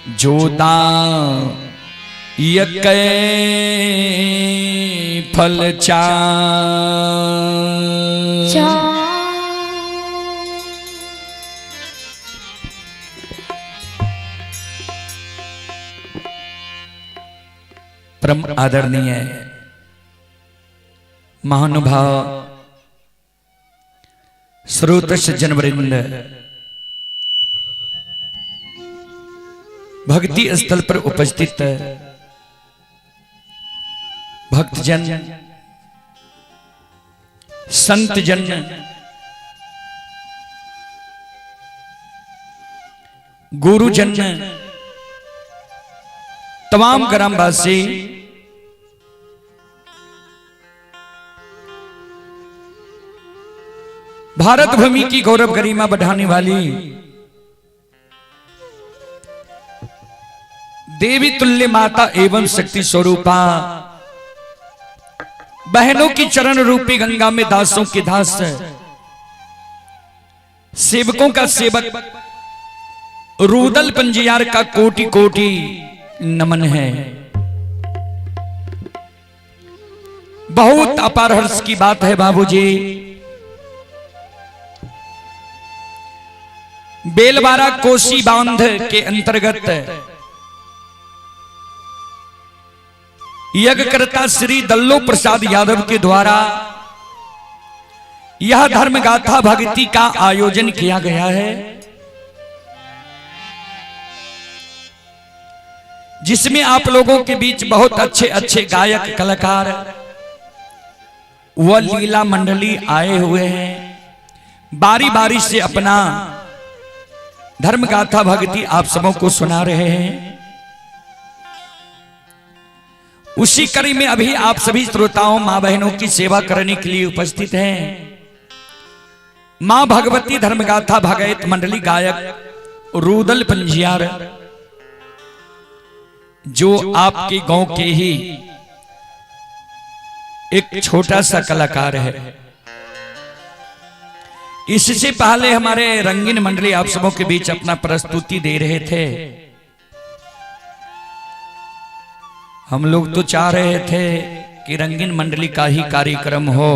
जोदा यकै फल परम आदरणीय महानुभाव श्रोत सज्जन वृंद, भक्ति स्थल पर उपस्थित भक्तजन, संतजन, गुरुजन, तमाम ग्रामवासी, भारत भूमि की गौरव गरिमा बढ़ाने वाली देवी तुल्य माता एवं शक्ति स्वरूपा बहनों की चरण रूपी गंगा में दासों के दास, सेवकों का सेवक रूदल पंजियार का कोटि कोटि नमन है। बहुत अपार हर्ष की बात है बाबूजी। बेलवारा कोसी बांध के अंतर्गत यज्ञकर्ता श्री दल्लो प्रसाद यादव के द्वारा यह धर्म गाथा भक्ति का आयोजन किया गया है, जिसमें आप लोगों के बीच बहुत अच्छे अच्छे गायक कलाकार व लीला मंडली आए हुए हैं। बारी बारी से अपना धर्म गाथा भक्ति आप सबों को सुना रहे हैं। उसी कड़ी में अभी आप सभी श्रोताओं मां बहनों की सेवा करने के लिए उपस्थित हैं। मां भगवती धर्मगाथा भगत मंडली गायक रूदल पंजियार, जो आपके गांव के ही एक छोटा सा कलाकार है। इससे पहले हमारे रंगीन मंडली आप सबों के बीच अपना प्रस्तुति दे रहे थे। हम लोग तो चाह रहे थे कि रंगीन मंडली का ही कार्यक्रम हो,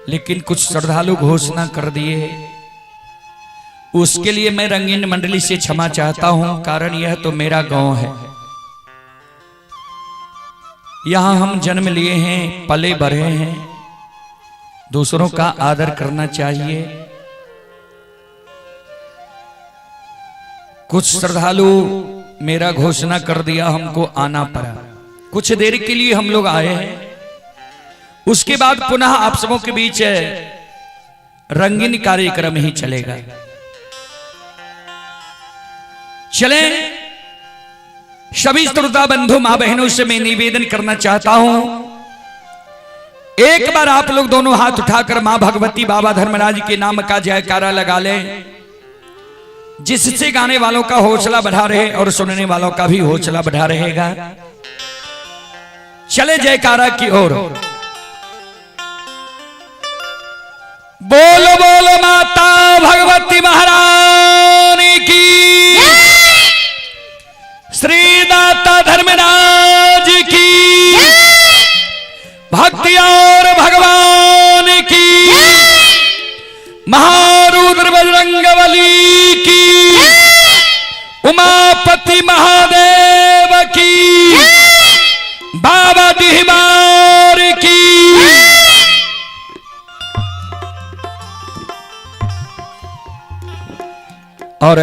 लेकिन कुछ श्रद्धालु घोषणा कर दिए। उसके लिए मैं रंगीन मंडली से क्षमा चाहता हूं, कारण यह तो मेरा गांव है। यहां हम जन्म लिए हैं, पले बढ़े हैं, दूसरों का आदर करना चाहिए। कुछ श्रद्धालु मेरा घोषणा कर दिया, हमको आना पड़ा। कुछ देर के लिए हम लोग आए हैं, उसके बाद पुनः आप सबों के बीच रंगीन कार्यक्रम ही चलेगा। चले, सभी श्रोता बंधु मां बहनों से मैं निवेदन करना चाहता हूं, एक बार आप लोग दोनों हाथ उठाकर मां भगवती बाबा धर्मराज के नाम का जयकारा लगा लें, जिससे गाने वालों का हौसला बढ़ा रहे और सुनने वालों का भी हौसला बढ़ा रहेगा। चले जयकारा की ओर। बोलो बोलो माता भगवती महारानी की, श्री दाता धर्मराज की, भक्ति और भगवान की, महारुद्र बजरंगबली की, उमापति महादेव की, बाबा दिहमार की। और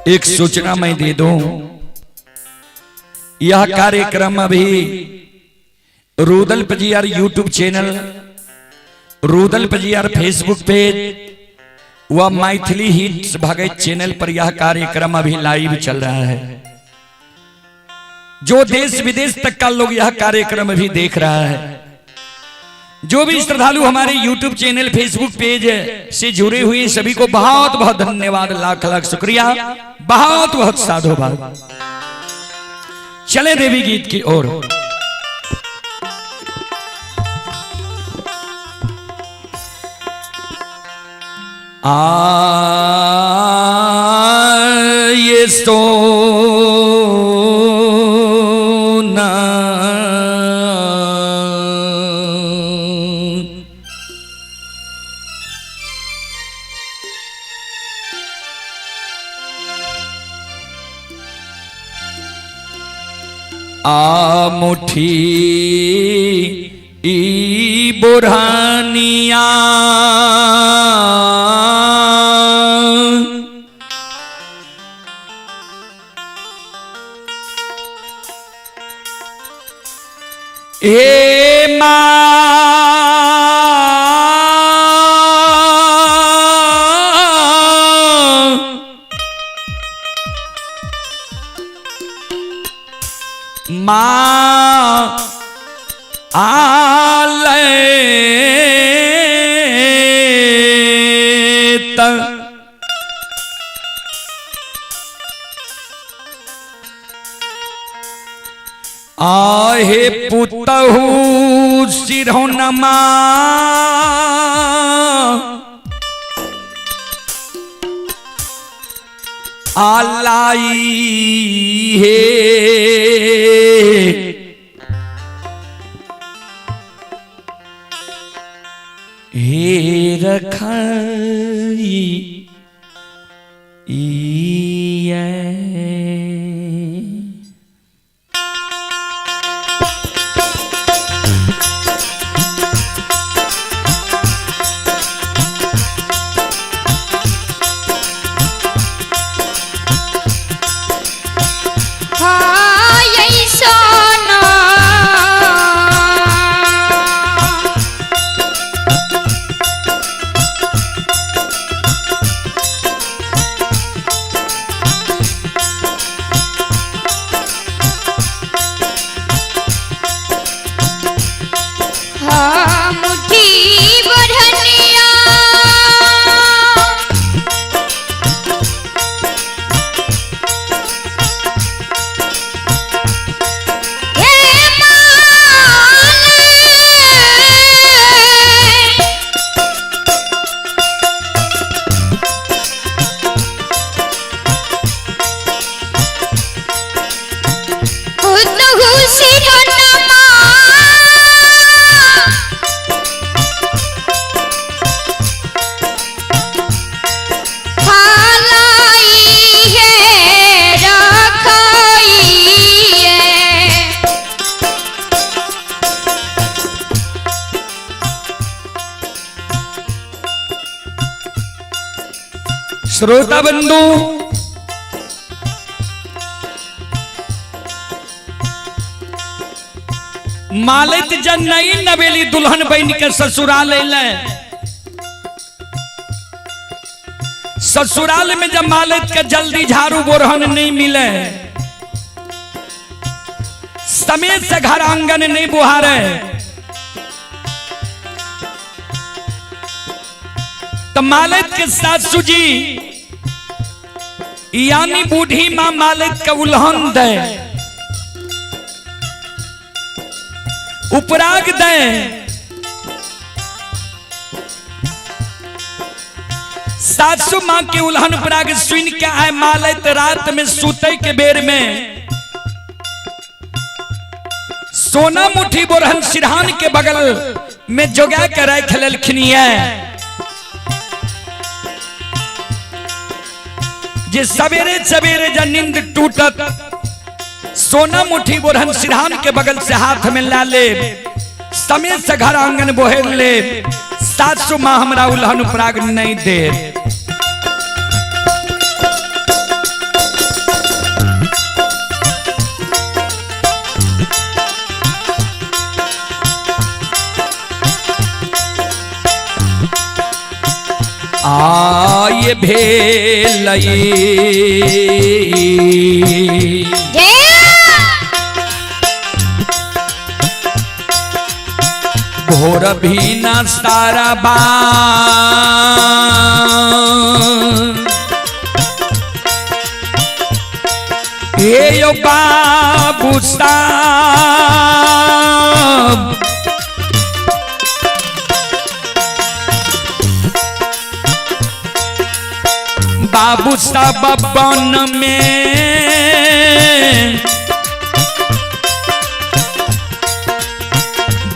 एक सूचना मैं दे दूं, यह कार्यक्रम अभी Rudal Panjiyar YouTube channel, Rudal Panjiyar Facebook page व मैथिली हिट्स भगत चैनल पर यह कार्यक्रम अभी लाइव चल रहा है। जो देश विदेश तक का लोग यह कार्यक्रम अभी देख रहा है। जो भी श्रद्धालु हमारे YouTube चैनल फेसबुक पेज से जुड़े हुए सभी को बहुत बहुत धन्यवाद, लाख लाख शुक्रिया, बहुत बहुत साधुवाद। चले देवी गीत की ओर। ये सोना मुठी ई बुरहानिया ए माँ आले आहे पुतहु सिरहोनमा आलाई हे रखाई श्रोता बंधु मालिक जन नई नवेली दुल्हन बन के ससुराल ले ससुराल में जब मालिक के जल्दी झाड़ू बोरहन नहीं मिले समय से घर आंगन नहीं बुहारे तो मालिक के सासू जी यानी बूढ़ी माँ मालिक का उल्हन दे उपराग दे सासू माँ के उल्हन उपराग सुन के आए मालिक रात में सूते के बेर में सोना मुठी बोरहन सिरहान के बगल में जोगा के रख ललखनी है जे सवेरे सवेरे जब नींद टूटत सोना मुठी बोरहन सिरहान के बगल से हाथ में ला ले समय से घर आंगन बोहेर ले सासू माँ हमरा उल्हन उपराग नहीं दे आये भेलई भोर भी न सारा बा हे यो बाबू साहब बाबू सब बन में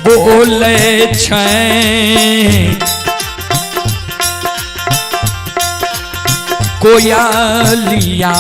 बोले कोयलिया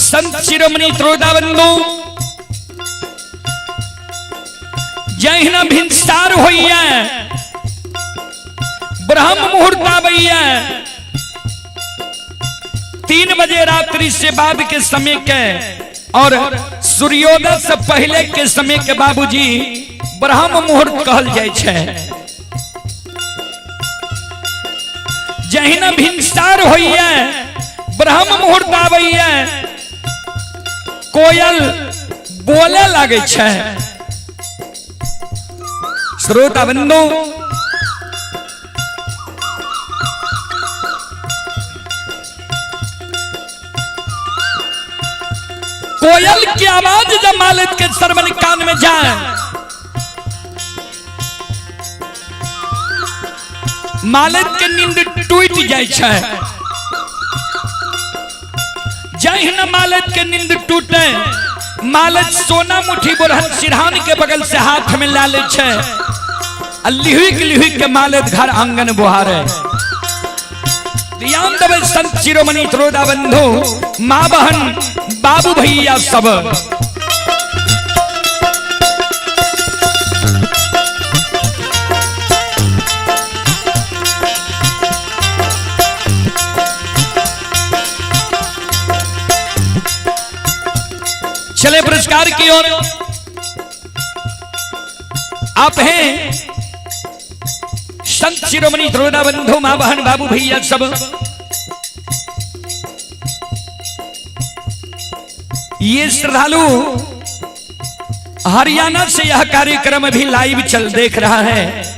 संत शिरोमणि त्रोदाबंधु जहिना भिनसार होइया ब्रह्म मुहूर्त आबैया 3 बजे रात्रि से बाद के समय के और सूर्योदय से पहले के समय के बाबूजी ब्रह्म मुहूर्त कहल जाय छे। जहिना भिनसार होइया ब्रह्म मुहूर्त आबैया कोयल बोले लगे छे। श्रोता बंधु कोयल की आवाज जब मालिक के सरवन कान में जाए मालिक के नींद टूट जाए छे। जय न मालिक के नींद टूटे मालिक सोना मुठी बुरहन सिरहान के बगल से हाथ में ला ले छे। लिहुई के मालिक घर आंगन बुहारे ध्यान देवे संत शिरोमणि त्रोदाबंधु माँ बहन बाबू भैया सब चले पुरस्कार की ओर। आप हैं संत शिरोमणि त्रोदाबंधु माँ बहन बाबू भैया सब। ये श्रद्धालु हरियाणा से यह कार्यक्रम भी लाइव चल देख रहा है।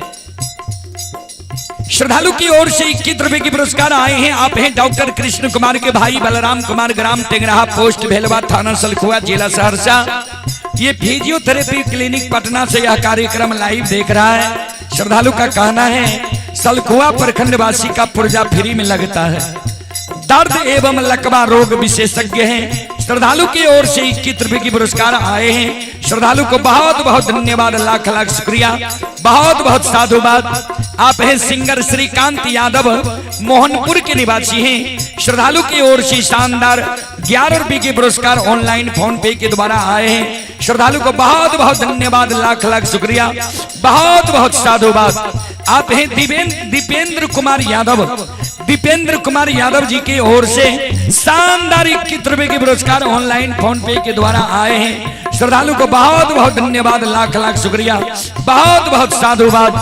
श्रद्धालु की ओर से 21 रुपए की पुरस्कार आए हैं। आप हैं डॉक्टर कृष्ण कुमार के भाई बलराम कुमार, ग्राम टेंगराहा, पोस्ट भेलवा, थाना सलखुआ, जिला सहरसा। ये फिजियोथेरेपी क्लिनिक पटना से यह कार्यक्रम लाइव देख रहा है। श्रद्धालु का कहना है सलखुआ प्रखंड वासी का पुर्जा फ्री में लगता है। दर्द एवं लकवा रोग विशेषज्ञ हैं। श्रद्धालु की ओर से 21 रुपए की पुरस्कार आए हैं। श्रद्धालु को बहुत बहुत धन्यवाद, लाख लाख शुक्रिया, बहुत बहुत साधुवाद। आप हैं सिंगर श्रीकांत यादव, मोहनपुर के निवासी हैं। श्रद्धालु की ओर से शानदार 11 रुपए के पुरस्कार ऑनलाइन फोन पे के द्वारा आए हैं। श्रद्धालु को बहुत बहुत धन्यवाद, लाख लाख शुक्रिया, बहुत बहुत साधुवाद। आप हैं दीपेंद्र कुमार यादव, दीपेंद्र कुमार यादव जी की ओर से शानदार 21 रुपए के पुरस्कार ऑनलाइन फोन पे के द्वारा आए हैं। श्रद्धालु को बहुत बहुत धन्यवाद, लाख लाख शुक्रिया, बहुत बहुत साधुवाद।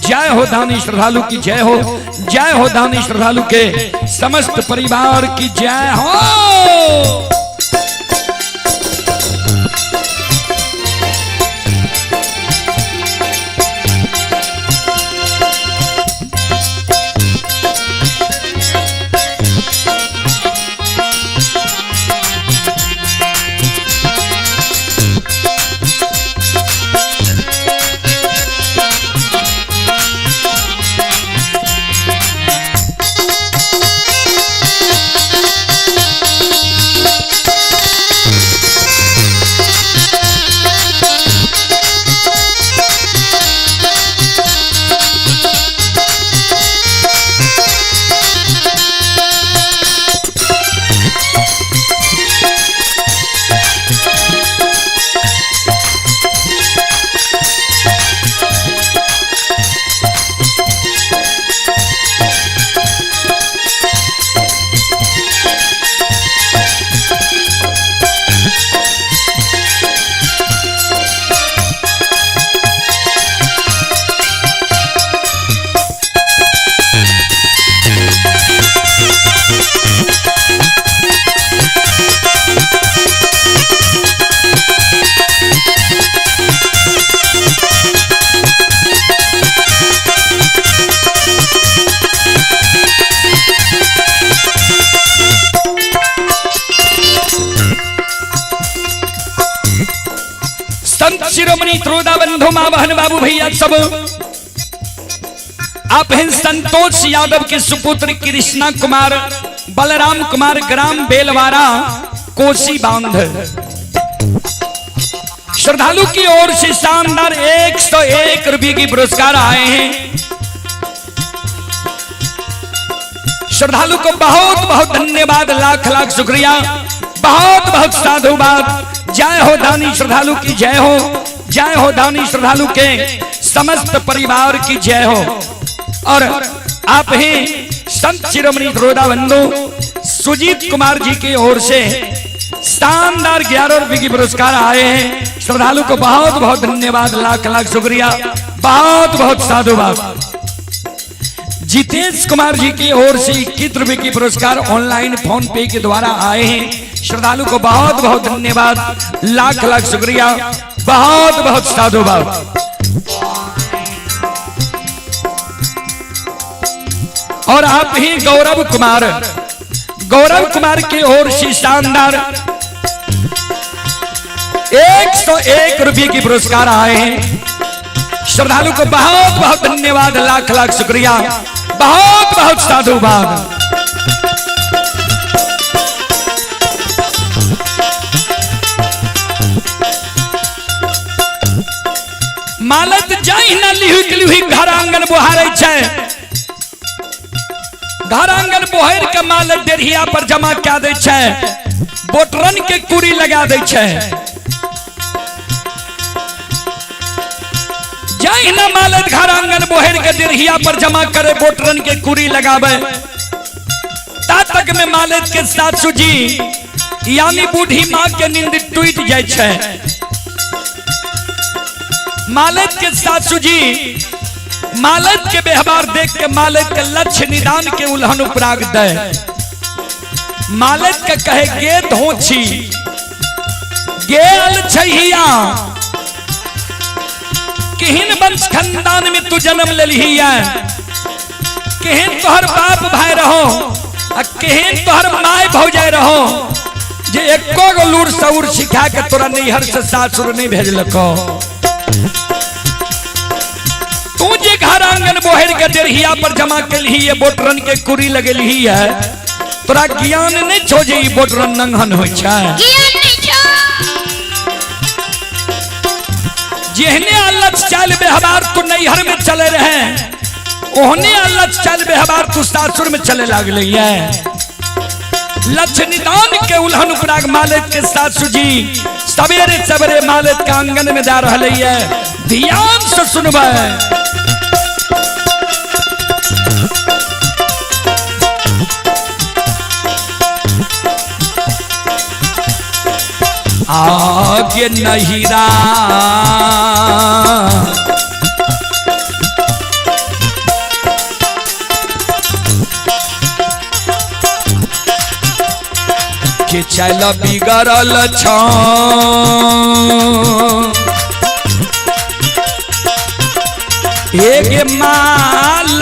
जय हो दानी श्रद्धालु की जय हो, जय हो दानी श्रद्धालु के समस्त परिवार की जय हो। शिरोमणि त्रोदा बंधु मां बहन बाबू भैया सब। आप हैं संतोष यादव के सुपुत्र कृष्णा कुमार, बलराम कुमार, ग्राम बेलवारा, कोसी बांध। श्रद्धालु की ओर से शानदार 101 रुपए की पुरस्कार आए हैं। श्रद्धालु को बहुत बहुत धन्यवाद, लाख लाख शुक्रिया, बहुत बहुत साधुवाद। जय हो दानी श्रद्धालु की जय हो, जय हो दानी श्रद्धालु के समस्त परिवार की जय हो। और आप हैं संत शिरोमणि त्रोदा बंधु सुजीत कुमार जी की ओर से शानदार 11 रुपए की पुरस्कार आए हैं। श्रद्धालु को बहुत बहुत धन्यवाद, लाख लाख शुक्रिया, बहुत बहुत साधुवाद। जितेश कुमार जी की ओर से 21 रुपए की पुरस्कार ऑनलाइन फोन पे के द्वारा आए हैं। श्रद्धालु को बहुत बहुत धन्यवाद, लाख लाख शुक्रिया, बहुत बहुत साधुवाद। और आप ही गौरव कुमार, गौरव कुमार की ओर से शानदार 101 रुपए की पुरस्कार आए हैं। श्रद्धालु को बहुत बहुत धन्यवाद, लाख लाख शुक्रिया, बहुत बहुत साधुवाद। मालत जाहि न लिहुई घर आंगन बोहारे छै, घर आंगन बोहर के मालत डेढ़िया पर जमा क्या दे छै, बोटरन के कुरी लगा दे छै। जाहि न मालत घर आंगन बोहर के डेढ़िया पर जमा करे, बोटरन के कुरी लगावे। ता तक में मालत के सासू जी यानी बूढ़ी माँ के नींद टूट जाए छै। मालत के सासू जी मालत के व्यवहार देख के मालत के लक्ष्य निदान के उल्हन उपराग दे। मालत के कहे गे धोछी गेल छहिया, केहन वंश खानदान में तू जन्म लेली है, केहन तोहर बाप भाई रहो, केहन तोहर माय भौजाई रहो, जे एको गो लूर सऊर सिखा के तोरा नैहर से सासुर नहीं भेजलको। तू जे घर आंगन बोहर के डेढ़िया पर जमा के ली है, बोटरन के कुरी लगेली है, तोरा ज्ञान नहीं छो जे ई बोटरन नंगहन होय छै ज्ञान नहीं छो जेहने अलग चाल व्यवहार तू नैहर में चले रहे ओहने अलग चाल व्यवहार तू सासुर में चले लागले है लक्ष्य निदान के उल्हन उपराग मालिक के सासु जी सवेरे सवेरे मालिक के आंगन में जा रहे है ध्यान से सुनबे आगे नहिरा के चल बिगड़ल छ एक माल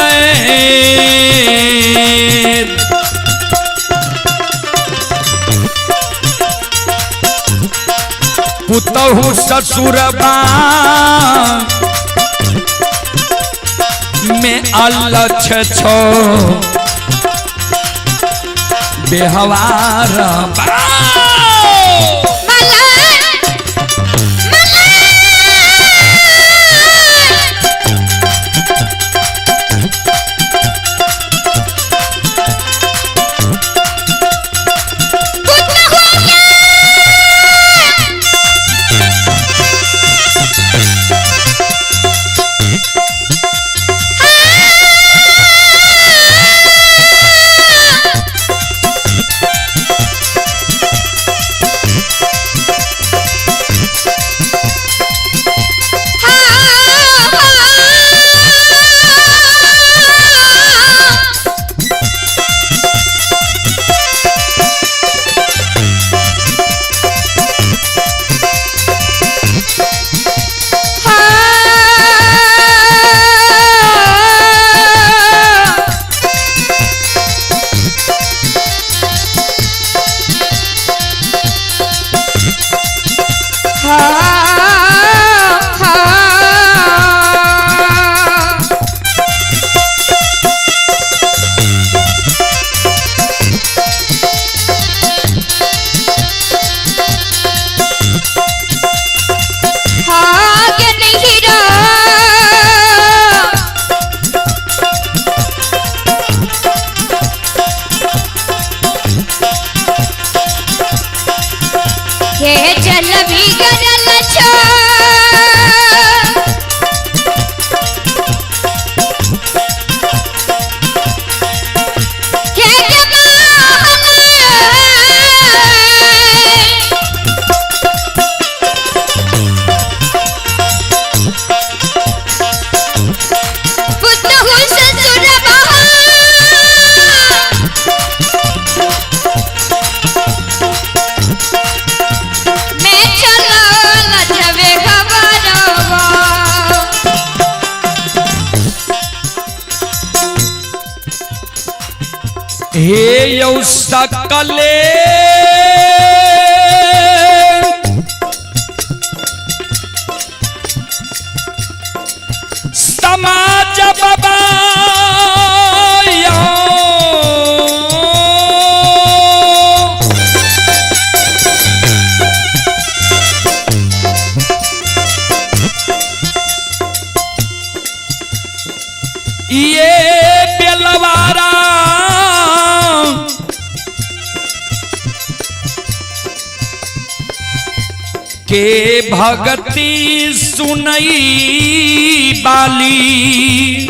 पुतहु ससुरबा में अलछ छो बेहवार हे यौ सकले समाज बाबा ये बेलवारा के भगती सुनई बाली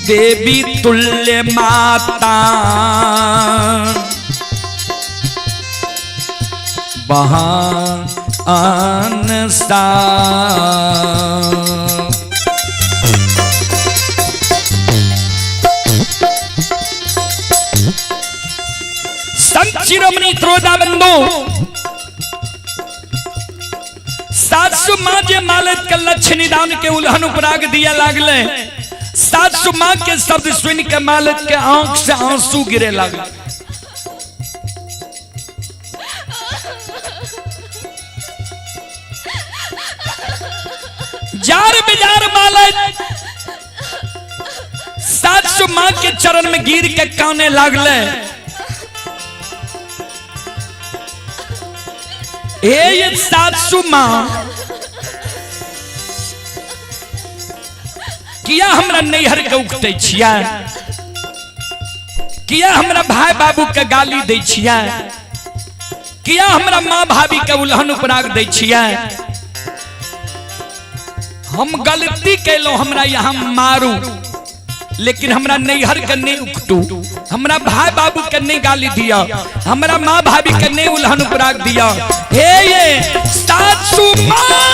देवी तुल्य माता बहान सा शिरोमणि त्रोदा बंधु सासु माँ जे मालत के लक्ष्य निदान के उल्हन उपराग दिया लागले सासु माँ के शब्द सुन के मालत के आंख से आंसू गिरे लागले जार बिजार माला 700 माँ के चरण में गिर के काने लागले। ये 700 माँ किया हमरा नैहर के उकटे छिया, किया हमरा भाई बाबू के गाली दे छिया, किया हमरा माँ भाभी के उल्हन उपराग दे छिया। हम गलती कैलो, हमरा यहाँ मारू, लेकिन हमरा नैहर के नहीं उकटू, हमरा भाई बाबू के नहीं गाली दिया, हमरा माँ भाभी के नहीं उल्हन उपराग दिया। हे ये 700 माँ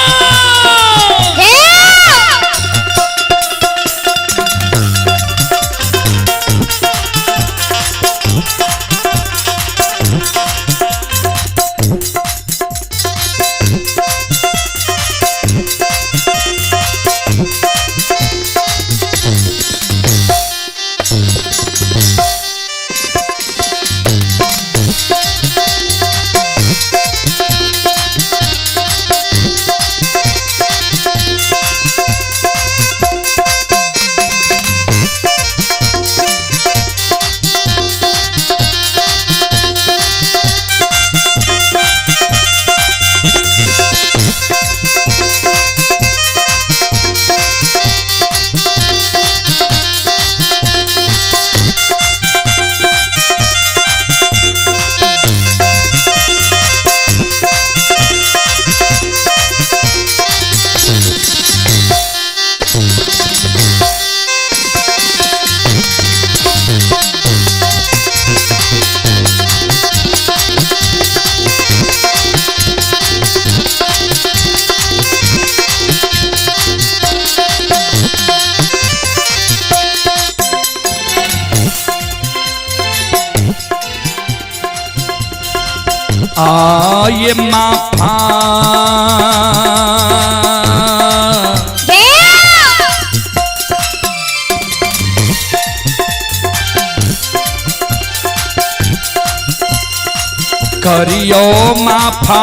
ये माफा करियो माफा,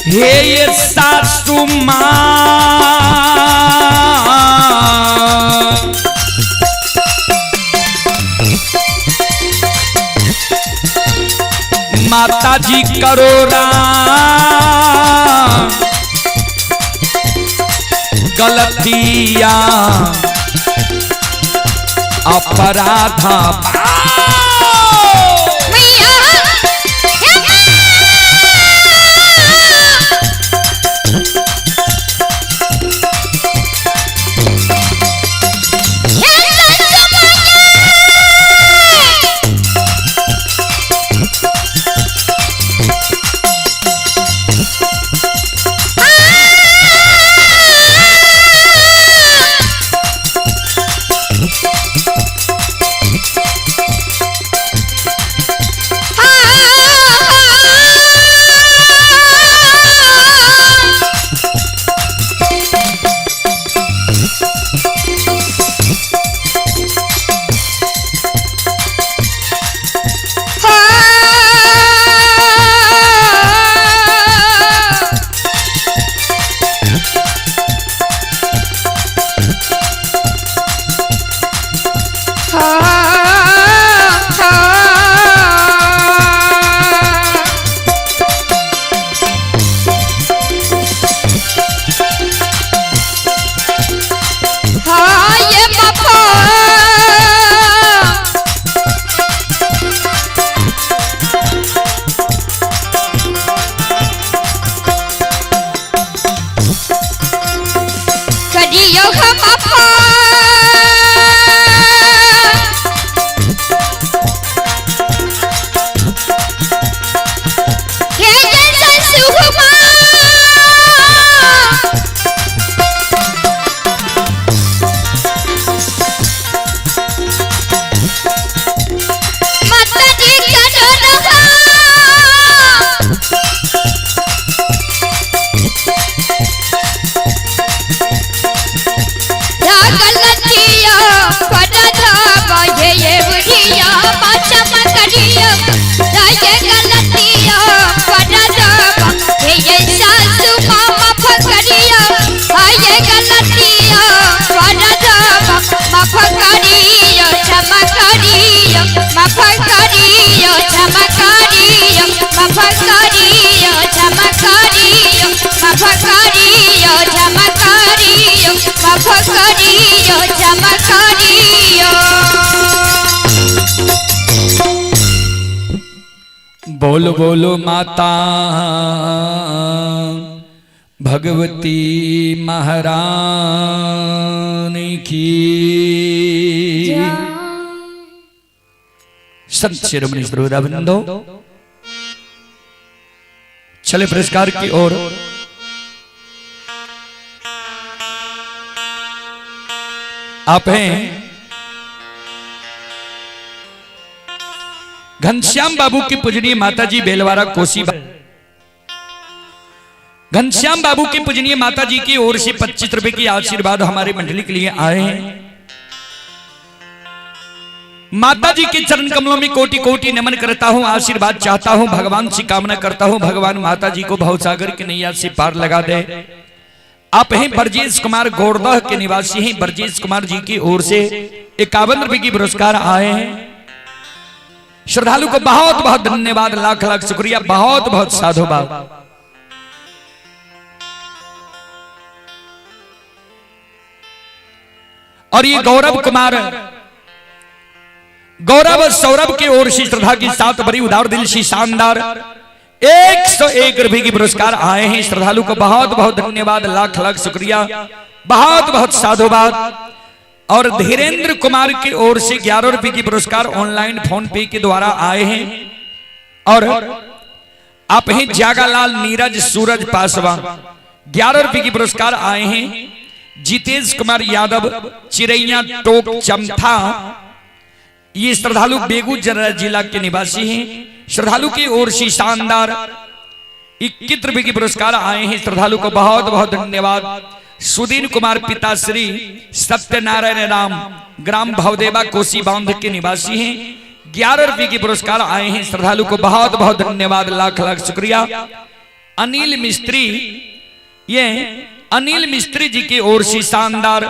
हे ये 700 माँ माता जी करोड़ा गलतिया अपराधा ये बुढ़िया पाचा मकड़िया, ये गलतिया माफ करियो क्षमा करियो। बोलो बोलो माता भगवती महारानी की। संत शिरोमणि श्रोताबंदो, चले पुरस्कार की ओर। आप हैं घनश्याम बाबू की पूजनीय माताजी बेलवारा कोसी। घनश्याम बाबू की पूजनीय माताजी की ओर से 25 रुपए की आशीर्वाद हमारे मंडली के लिए आए हैं। माताजी के चरण कमलों में कोटि कोटि नमन करता हूं, आशीर्वाद चाहता हूं, भगवान से कामना करता हूं, भगवान माताजी को भवसागर के नैया से पार लगा दे। आप हैं ब्रजेश कुमार गोरदह के निवासी हैं। ब्रजेश कुमार जी की ओर से 51 रुपए की पुरस्कार आए हैं। श्रद्धालु को बहुत बहुत धन्यवाद, लाख लाख शुक्रिया, बहुत बहुत साधुवाद। और ये गौरव कुमार, गौरव सौरभ की ओर से श्रद्धा की साथ बड़ी उदार दिल से शानदार 101 रुपए की पुरस्कार आए हैं। श्रद्धालु को बहुत बहुत धन्यवाद, लाख लाख शुक्रिया, बहुत बहुत साधुवाद। और धीरेन्द्र कुमार की ओर से 11 रुपए की पुरस्कार ऑनलाइन फोन पे के द्वारा आए हैं। और आप हैं जागालाल नीरज सूरज पासवान, 11 रुपए की पुरस्कार आए हैं। जितेश कुमार यादव चिरैया टोक चमथा, ये श्रद्धालु बेगूसराय जिला के निवासी हैं। श्रद्धालु की ओर से शानदार 21 रुपए की पुरस्कार आए हैं। श्रद्धालु को बहुत बहुत धन्यवाद। सुदीन कुमार पिताश्री सत्यनारायण राम ग्राम भवदेवा कोसी बांध के निवासी हैं। 11 रुपए की पुरस्कार आए हैं। श्रद्धालु को बहुत बहुत धन्यवाद, लाख लाख शुक्रिया। अनिल मिस्त्री, ये अनिल मिस्त्री जी की ओर से शानदार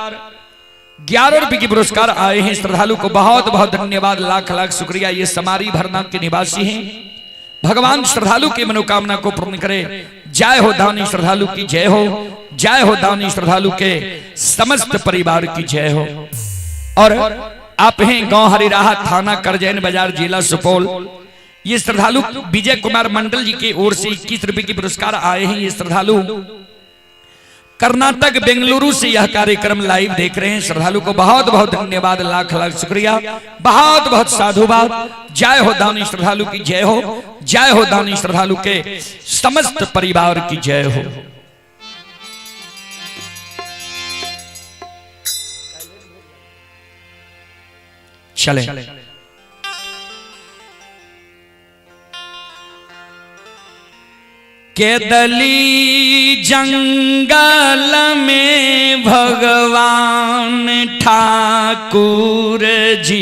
11 रुपए की पुरस्कार आए हैं। श्रद्धालु को बहुत बहुत धन्यवाद, लाख लाख शुक्रिया। ये समारी भरना के निवासी हैं। भगवान श्रद्धालु की मनोकामना को पूर्ण करे। जय हो दानी श्रद्धालु की जय हो, जय हो दानी श्रद्धालु के समस्त परिवार की जय हो। और आप हैं गांव हरिराहा, थाना करजैन बाजार, जिला सुपौल। ये श्रद्धालु विजय कुमार मंडल जी की ओर से 21 रुपए की पुरस्कार आए हैं। ये श्रद्धालु कर्नाटक बेंगलुरु से यह कार्यक्रम लाइव देख रहे हैं। श्रद्धालु को बहुत बहुत धन्यवाद, लाख लाख शुक्रिया, बहुत बहुत साधुवाद। जय हो दानी श्रद्धालु की जय हो, जय हो दानी श्रद्धालु के समस्त परिवार की जय हो। चले केदली जंगल में भगवान ठाकुर जी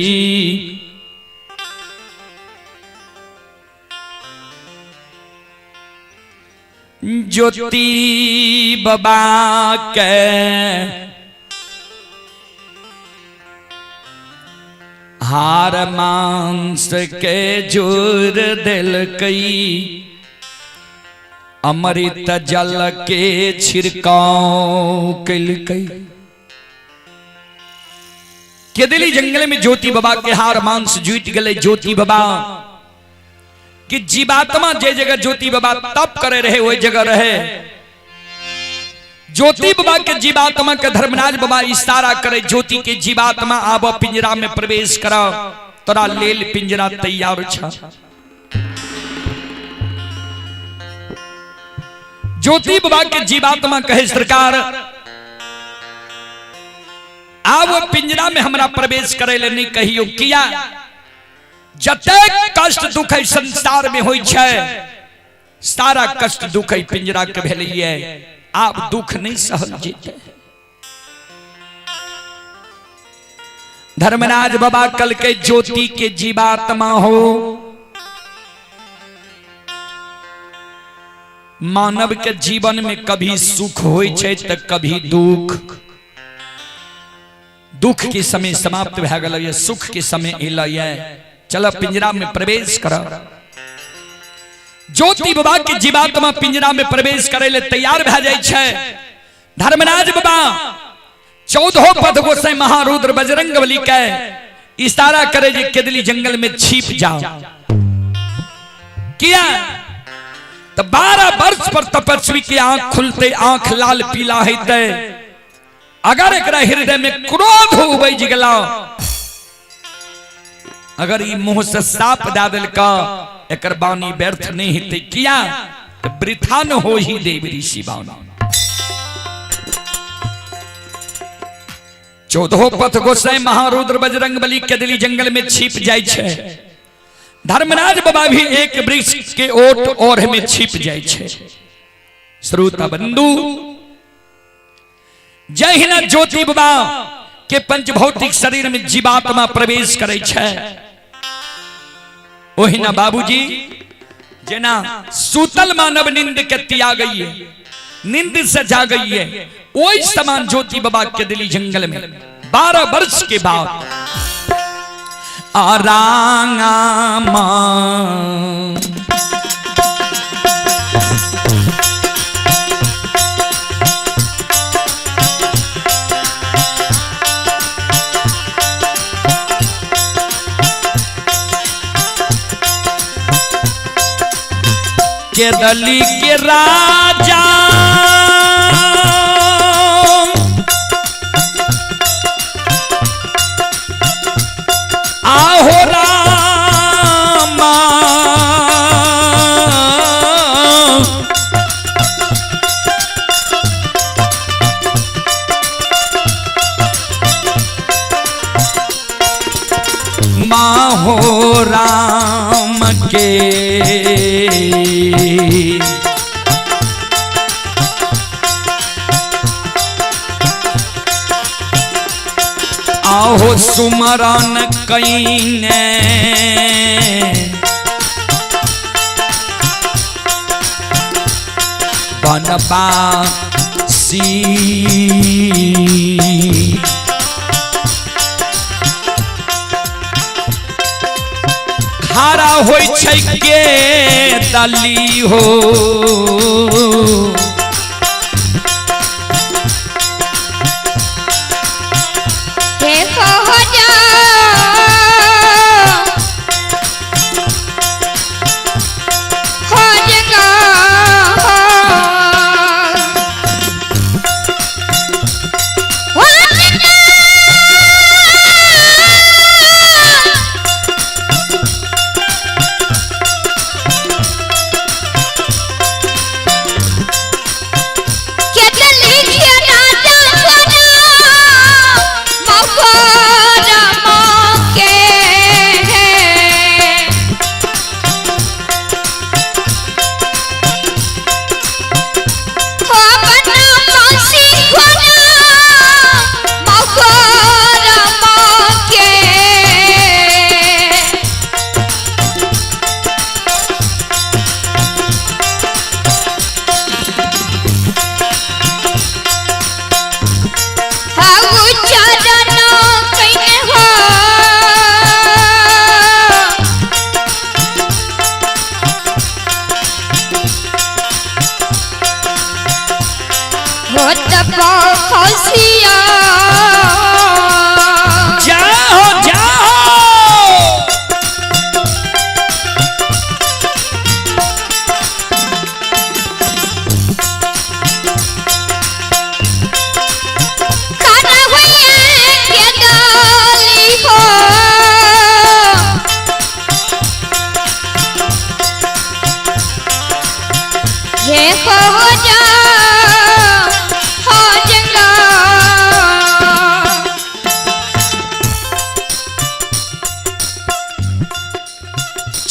ज्योति बाबा के हार मांस के जोर दिल कई अमृत जल के छिड़काव कल कई। केदली जंगल में ज्योति बाबा के हार मांस जुट गले। ज्योति बाबा कि जीवात्मा जे जगह ज्योति बाबा तप करे रहे वही जगह रहे। ज्योति बाबा के जीवात्मा के धर्मराज बाबा इशारा करे, ज्योति के जीवात्मा आब पिंजरा में प्रवेश करा, तोरा लेल पिंजरा तैयार छा। ज्योति बाबा के जीवात्मा कहे, सरकार आब पिंजरा में हमरा प्रवेश करे ले नहीं कहियो किया। जतेक कष्ट दुख संसार में होई छे, सारा कष्ट दुख पिंजरा के भेलिए, आप दुख नहीं सहल जीते। धर्मराज बाबा कल के ज्योति के जीवात्मा हो, मानव के जीवन में कभी सुख होय छे तो कभी दुख। दुख के समय समाप्त भ गल, सुख के समय अल। चलो पिंजरा में प्रवेश कर। ज्योति बाबा के जीवात्मा पिंजरा में प्रवेश करे ले तैयार भ जाय छे। धर्मराज बाबा 14 पद गोसाई महारुद्र बजरंग बली का इशारा करे जे केदली जंगल में छिप जाओ किया तो 12 वर्ष पर तपस्वी की आंख खुलते आंख लाल पीला है अगर एक हृदय में क्रोध उबज गला अगर ई मुंह से साप दादल का एक बानी व्यर्थ नहीं हिते किया तो वृथा न हो ही देव ऋषि बानी 14 पथ गोसाई महारुद्र बजरंग बली केदली जंगल में छिप जाय छे धर्मराज बाबा भी एक वृक्ष के ओट और में छिप जाय छे श्रोता बंधु जय हिना ज्योति बाबा के पंचभौतिक शरीर में जीवात्मा प्रवेश करे छे ओहिना बाबूजी जेना सूतल मानव नींद के त्याग गई है नींद से जा गई है वही समान ज्योति बाबा के दिल्ली जंगल में 12 वर्ष के बाद आरांगा मां केदली के राजा आहो रामा माहो राम के आहो सुमरन कईने बनबासी खारा होई छै के दली हो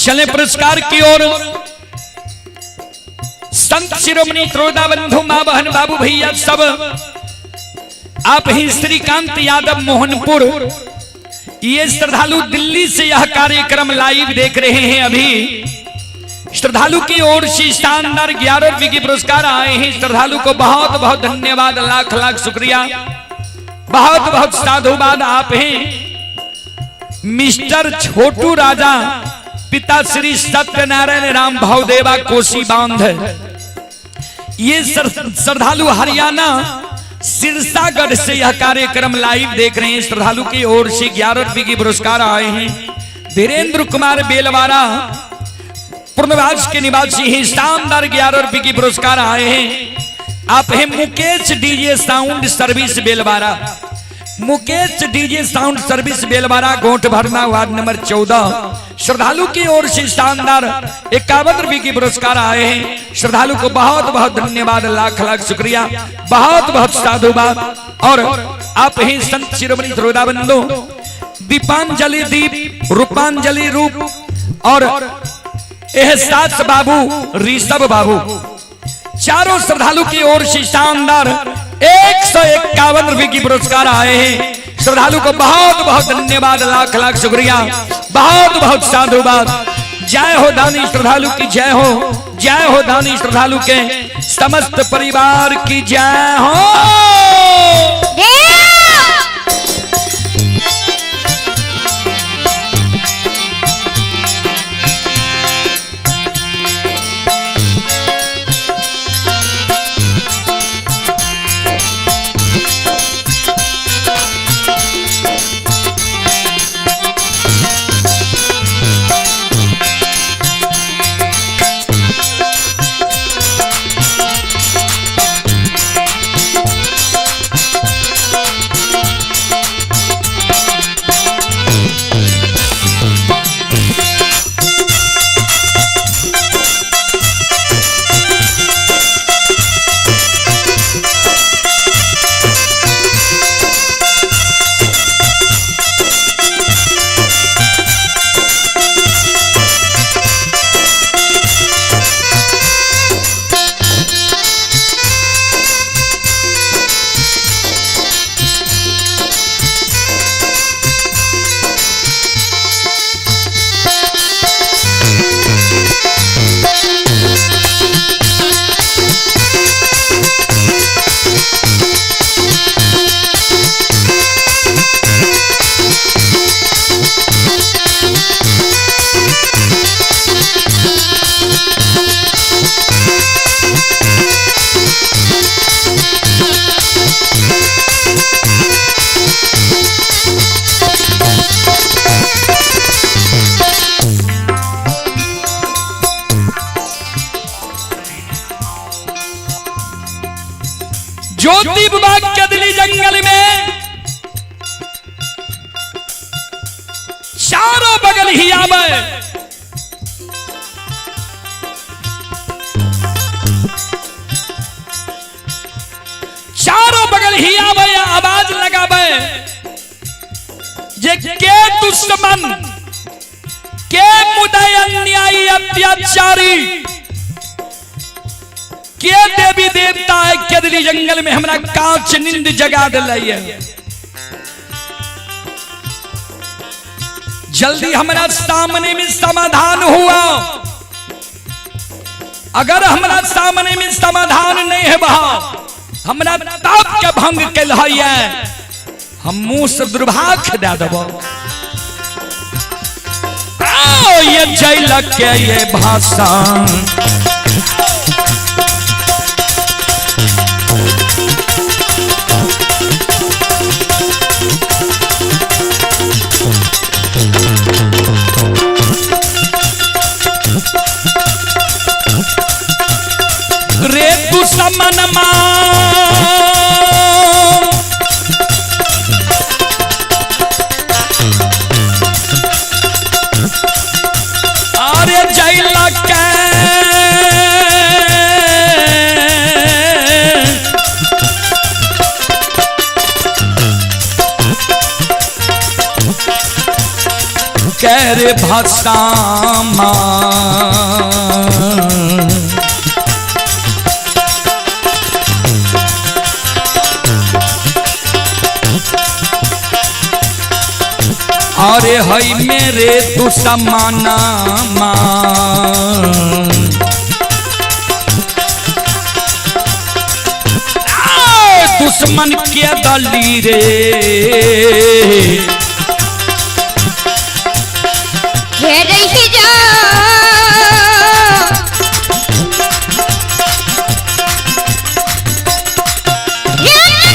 चले पुरस्कार की ओर संत शिरोमणि त्रोदा बंधु मां बहन बाबू भैया सब आप ही श्रीकांत यादव मोहनपुर ये श्रद्धालु दिल्ली से यह कार्यक्रम लाइव देख रहे हैं अभी श्रद्धालु की ओर से शानदार 11 रुपए के पुरस्कार आए हैं श्रद्धालु को बहुत बहुत धन्यवाद लाख लाख शुक्रिया बहुत बहुत साधुवाद आप हैं मिस्टर छोटू राजा पिता श्री सत्यनारायण राम भावदेवा कोसी बांध ये श्रद्धालु हरियाणा सिरसागढ़ से यह कार्यक्रम लाइव देख रहे हैं। श्रद्धालु की ओर से 11 रुपए की पुरस्कार आए हैं। धीरेन्द्र कुमार बेलवारा पूर्णवास के निवासी हैं, शानदार 11 रुपए की पुरस्कार आए हैं। आप हैं Mukesh DJ sound service Belwara. Mukesh DJ sound service Belwara, गोट भरना, वार्ड नंबर 14। श्रद्धालु की ओर से शानदार 51 रुपए की पुरस्कार आए हैं। श्रद्धालु को बहुत बहुत धन्यवाद, लाख लाख शुक्रिया, बहुत बहुत साधुवाद। और आप हैं संत शिरोमणि श्रोताबंधु दीपांजलि दीप, रूपांजलि रूप और एहसास बाबू, ऋषभ बाबू, चारों श्रद्धालु की ओर से शानदार 151 रुपए की पुरस्कार आए हैं। श्रद्धालु को बहुत बहुत धन्यवाद, लाख लाख शुक्रिया, बहुत बहुत साधुवाद। जय हो दानी श्रद्धालु की जय हो, जय हो दानी श्रद्धालु के समस्त परिवार की जय हो। ज्योति विभाग के दिल्ली जंगल में चारों बगल ही आवे, चारों बगल ही आवे, आवाज लगावे जे के दुश्मन, के मुदय अन्यायी अत्याचारी, के देवी देवता है के दिल्ली जंगल में हमरा कांच नींद जगा दिलैया। जल्दी हमारा सामने में समाधान हुआ। अगर हमारा सामने में समाधान नहीं है बहा हमरा ताप के भंग कल है, हम मुंह से दुर्भाग दे देबो। ये जैल के ये भाषा रे दुश्मन अरे जैला के रे भाषा अरे हई मेरे दुश्मना दुश्मन के दली रे घेरही जा घेरही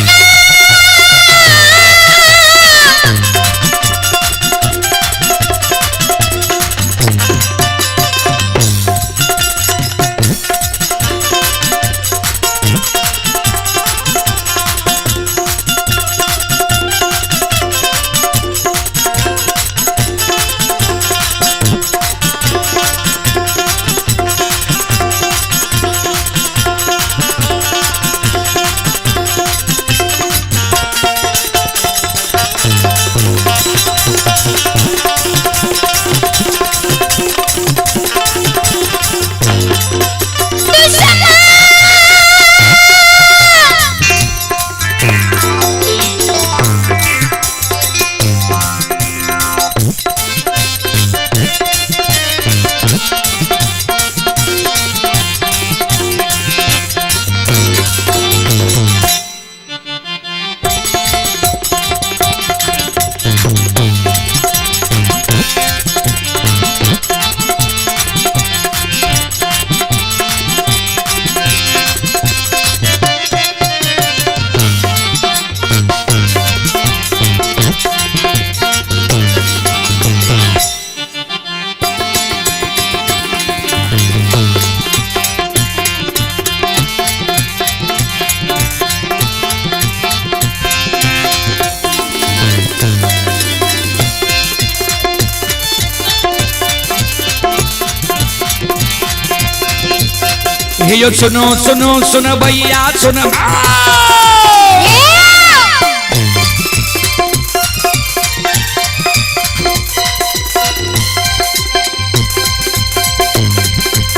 यो सुनो सुनो सुन भैया सुन।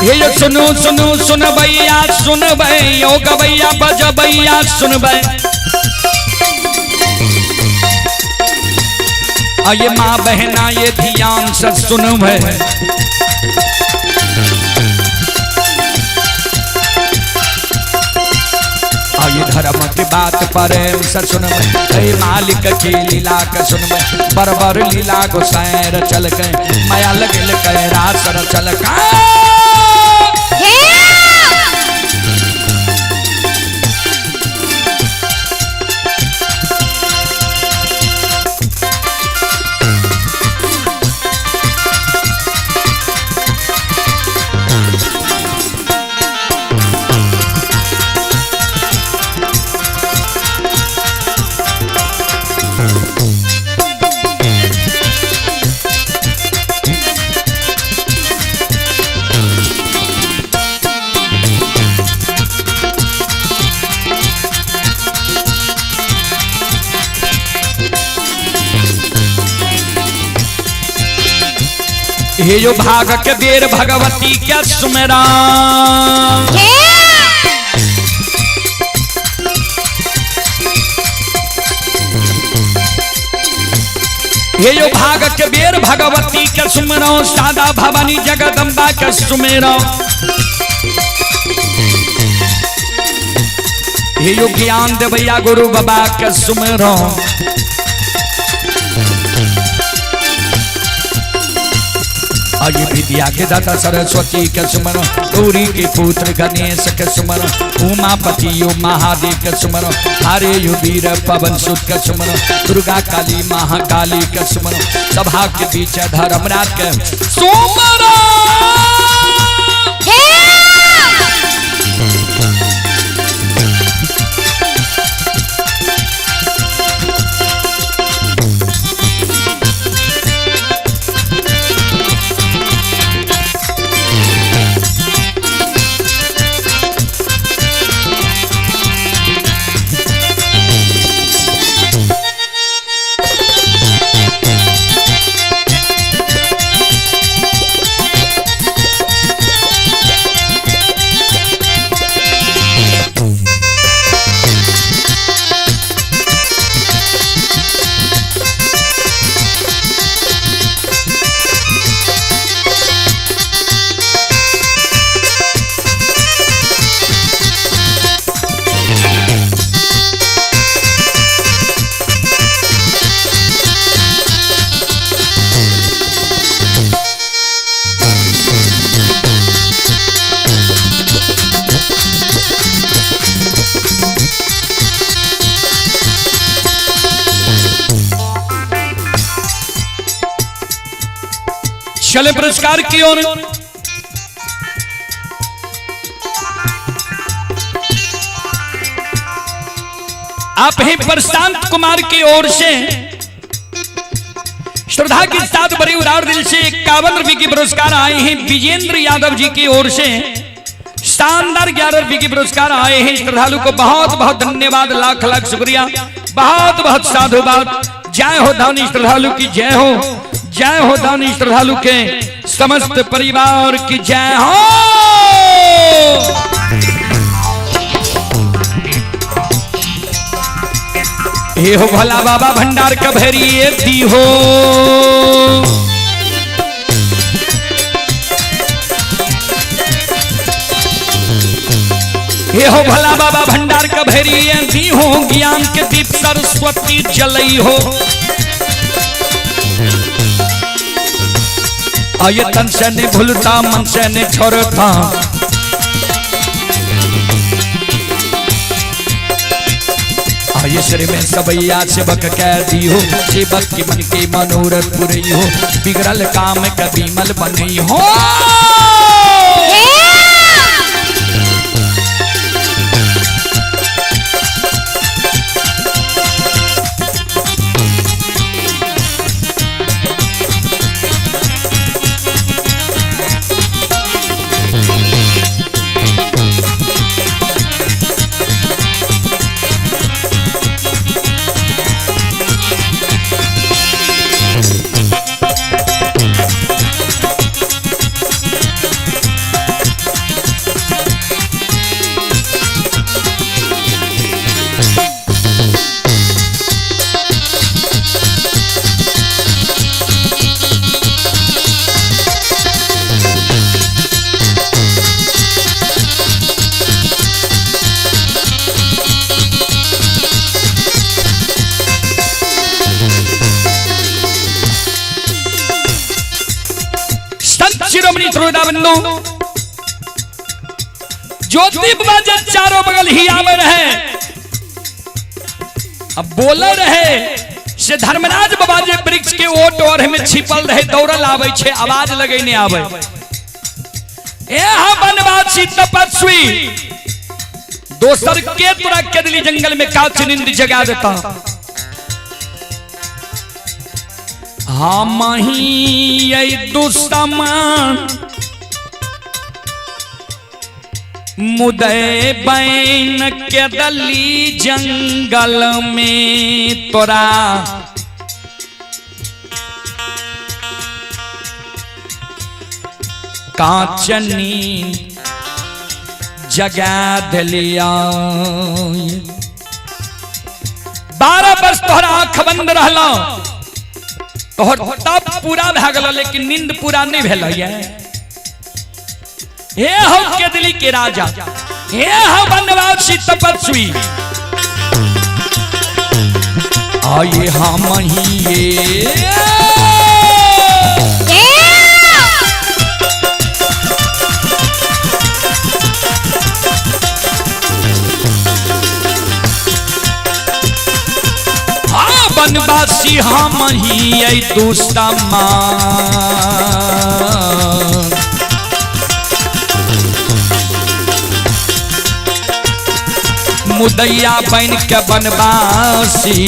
ये सुनो सुनो सुन भैया सुन भैया गवैया बज भैया सुन भै। ये माँ बहना ये ध्यान से सुन भै। ये धर्म की बात पर सुन भै। मालिक की लीला का सुन भै। बरबर लीला को सैर चल के माया लगल के रासर चल का। हे यो भाग के बेर भगवती क्या सुमेरा। हे यो भाग के बेर भगवती के सुमेरो। सादा भवानी जगदम्बा के सुमेरो। हे यो ज्ञान देवैया गुरु बाबा के सुमेरो। ये विद्या के दाता सरस्वती के सुमरो। गौरी के पुत्र गणेश के सुमरो। उमापति यो महादेव के सुमरो। हरे यो वीर पवन सुत के सुमरो। दुर्गा काली महाकाली के सुमरो। सभा के बीच धर्मराज के सुमरो। चले पुरस्कार की ओर। आप हैं प्रशांत कुमार की ओर से श्रद्धा के साथ बड़े उदार दिल से 51 रुपए की पुरस्कार आए हैं। विजेंद्र यादव जी की ओर से शानदार 11 रुपए की पुरस्कार आए हैं। श्रद्धालु को बहुत बहुत धन्यवाद, लाख लाख शुक्रिया, बहुत बहुत साधुवाद। जय हो दानी श्रद्धालु की जय हो, जय हो दानी श्रद्धालु के समस्त परिवार की जय हो। हे हो भला बाबा भंडार का भैरी दी हो। हे हो भला बाबा भंडार का भैरी दी हो। ज्ञान के दीप सरस्वती जलई हो। आये तन से ने भूलता मन से ने छोड़ता। आये श्री में सबैया सेवक कह दी हो। सेवक की मन के मनोरथ पूरी हो। बिगड़ल काम का विमल बनी हो। शिरोमणि श्रोता बंधु, ज्योति बाबा जे चारों बगल ही आवे रहे, अब बोले रहे से धर्मराज बाबा जे वृक्ष के ओट और में छिपल रहे, दौड़ल आवे छे, आवाज लगेने आवे। ए वनवासी तपस्वी दोसर के तोरा केदली जंगल में काच नींद जगा देता। हम ही दुश्मन मुदय बैन केदली जंगल में तोरा काचनी जगा दिलिया। 12 वर्ष तोहरा आंख बंद रहला, तोहर तब पूरा भे गल, लेकिन नींद पूरा नहीं भेल। हे हो केदली के राजा, हे हो वनवासी तपस्वी, आये हम ही वनवासी हम ही दुश्मन मुदैया बन के वनवासी,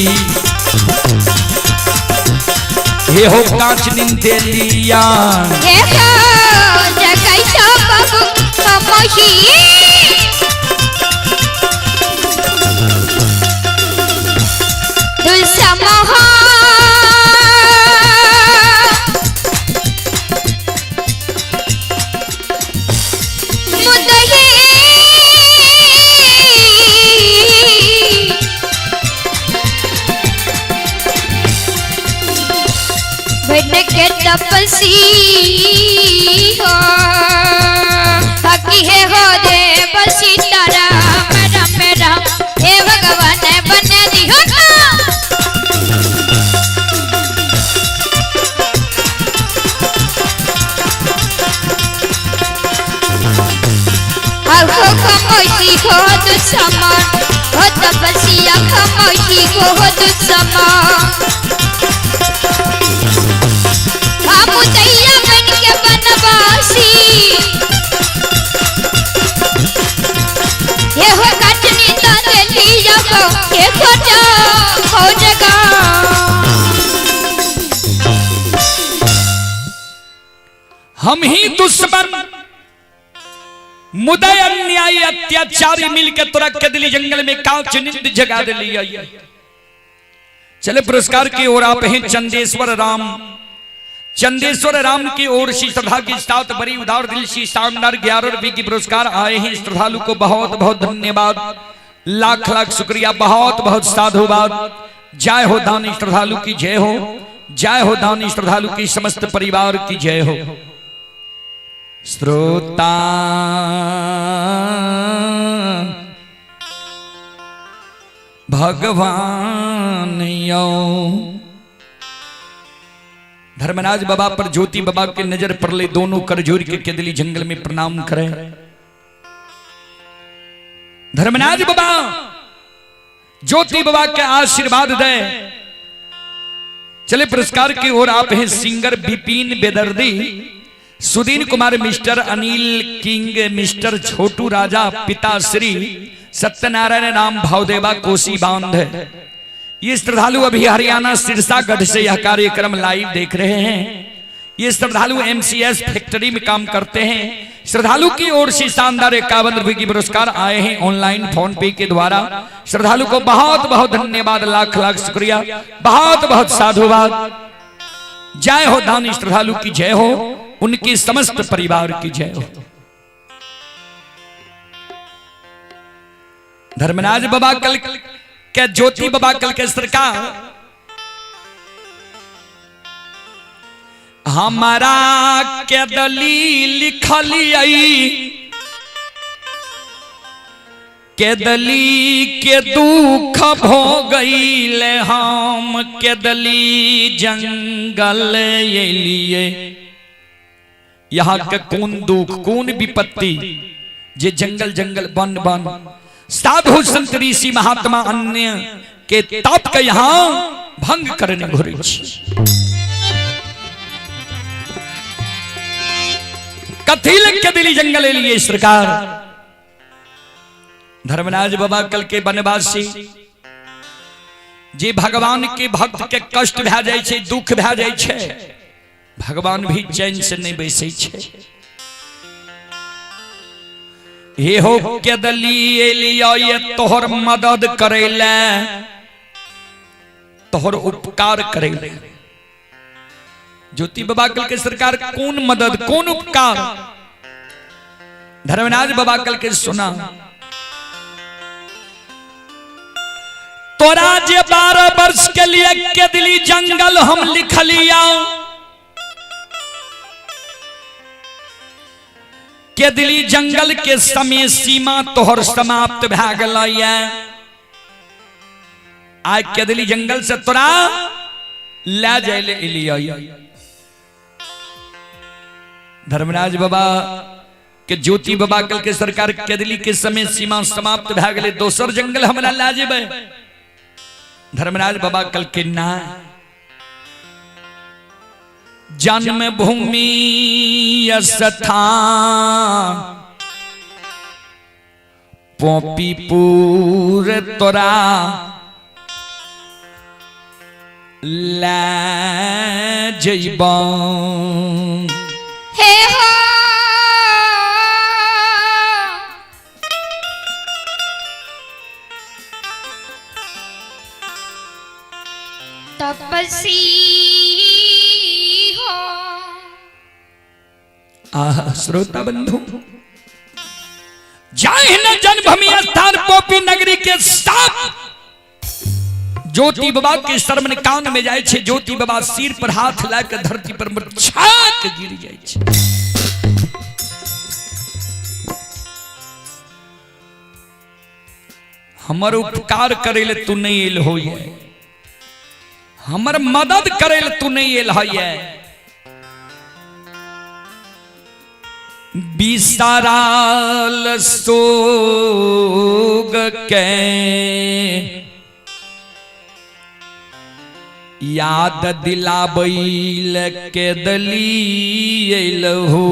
हे हो कांच नींद लिया। हे हो जगैया बाबू कमही दुलसमहा मुदही भट के तपसी हो हकी है हो दे बसी तारा मेरा मेरा हे भगवान बने दी हो खमोशी को दुश्मन हो तपस्या खमोशी को दुश्मन हम मुदैया बन के वनवासी ये हो कटनी दाद लिया को ये खोजा हो जगा। हम ही दुश्मन मुदय अन्यायी अत्याचारी मिलकर तोरा केदली जंगल में कांच नींद जगा दिलिया। चले पुरस्कार की ओर आप हैं चंदेश्वर राम। चंदेश्वर राम की ओर से श्रद्धा की साथ बड़ी उदार दिल से शानदार 11 रुपए की पुरस्कार आए हैं। श्रद्धालु को बहुत बहुत धन्यवाद, लाख लाख शुक्रिया, बहुत बहुत साधुवाद। जय हो दानी श्रद्धालु की जय हो, जय हो दानी श्रद्धालु की समस्त परिवार की जय हो। श्रोता भगवान यो धर्मराज बाबा पर ज्योति बाबा के नजर पर ले, दोनों कर जोड़ के केदली जंगल में प्रणाम करें। धर्मराज बाबा ज्योति बाबा के आशीर्वाद दे। चले पुरस्कार की ओर आप हैं singer Vipin Bedardi, Sudin Kumar, mister Anil King, mister Chhotu Raja, पिता श्री सत्यनारायण राम भावदेवा कोसी बांध। ये श्रद्धालु अभी हरियाणा सिरसागढ़ से यह कार्यक्रम लाइव देख रहे हैं। ये श्रद्धालु MCS फैक्ट्री में काम करते हैं। श्रद्धालु की ओर से शानदार 51 रुपए की पुरस्कार आए हैं ऑनलाइन फोन पे के द्वारा। श्रद्धालु को बहुत बहुत धन्यवाद, लाख लाख शुक्रिया, बहुत बहुत साधुवाद। जय हो दानी श्रद्धालु की जय हो, उनकी समस्त परिवार की जय हो। धर्मराज बाबा कल के ज्योति बाबा कल के सरकार हमारा के दली लिखलियई के दली के दुख भोगइल हम के दली जंगल एलिए यहाँ के कौन दुख कौन विपत्ति जे जंगल जंगल वन वन साधु संत ऋषि महात्मा अन्य के तप के यहाँ भंग करने घुरे कथिल के दिली जंगल लिए सरकार धर्मराज बाबा कल के वनवासी जे भगवान के भक्त के कष्ट भै जाय छे दुख भै जाय छे भगवान भी चैन से नहीं बैसे छे हे हो के दली एलिया ये तोहर मदद करेला तोहर उपकार करेला ज्योति बाबा कल के सरकार कौन मदद कौन उपकार धर्मराज बाबा कल के सुना तोरा जे 12 वर्ष के लिए के दिली जंगल हम लिख लिया के दिली जंगल के समय सीमा तोहर समाप्त भै गेलय आज के दिली जंगल से तोरा ले जाइले एलिया धर्मराज बाबा के ज्योति बाबा कल के सरकार के दिली के समय सीमा समाप्त भै गेलै दोसर जंगल हमरा ले जेबै धर्मराज बाबा कल के ना जन्म भूमि स्थान पोपीपुर तोरा ले जइबा हे हो तपसी हो श्रोता बंधु जाए न जन्मभूमि स्थान पोपी नगरी के साथ ज्योति बाबा के शर्मन कान में जाए छे ज्योति बाबा सिर पर हाथ लाकर धरती पर छाक गिर जाए छे हमर उपकार करेले तू नहीं एल हो हमर मदद करेले तू नहीं एल है बिसाराल सोग के याद दिलाबैल के दली हो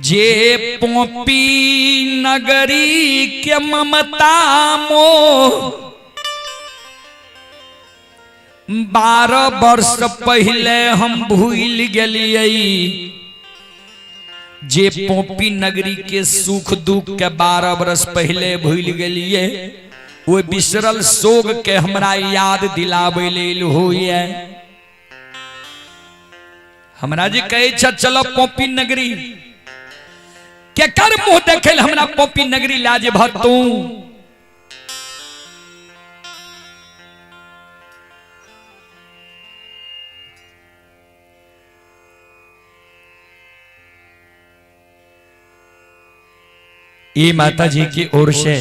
जे पोपी नगरी के ममता मोह 12 वर्ष पहले हम भूल गेलिए जे पोपी नगरी के सुख दुख के 12 वर्ष पहले भूल गेलिए वो बिसरल सोग के हमरा याद दिलावे लेल होइए हमरा जे कहे छ चलो पोपी नगरी के कर मुंह देखे हमरा पोपी नगरी लाजे भतू ये माता जी की ओर से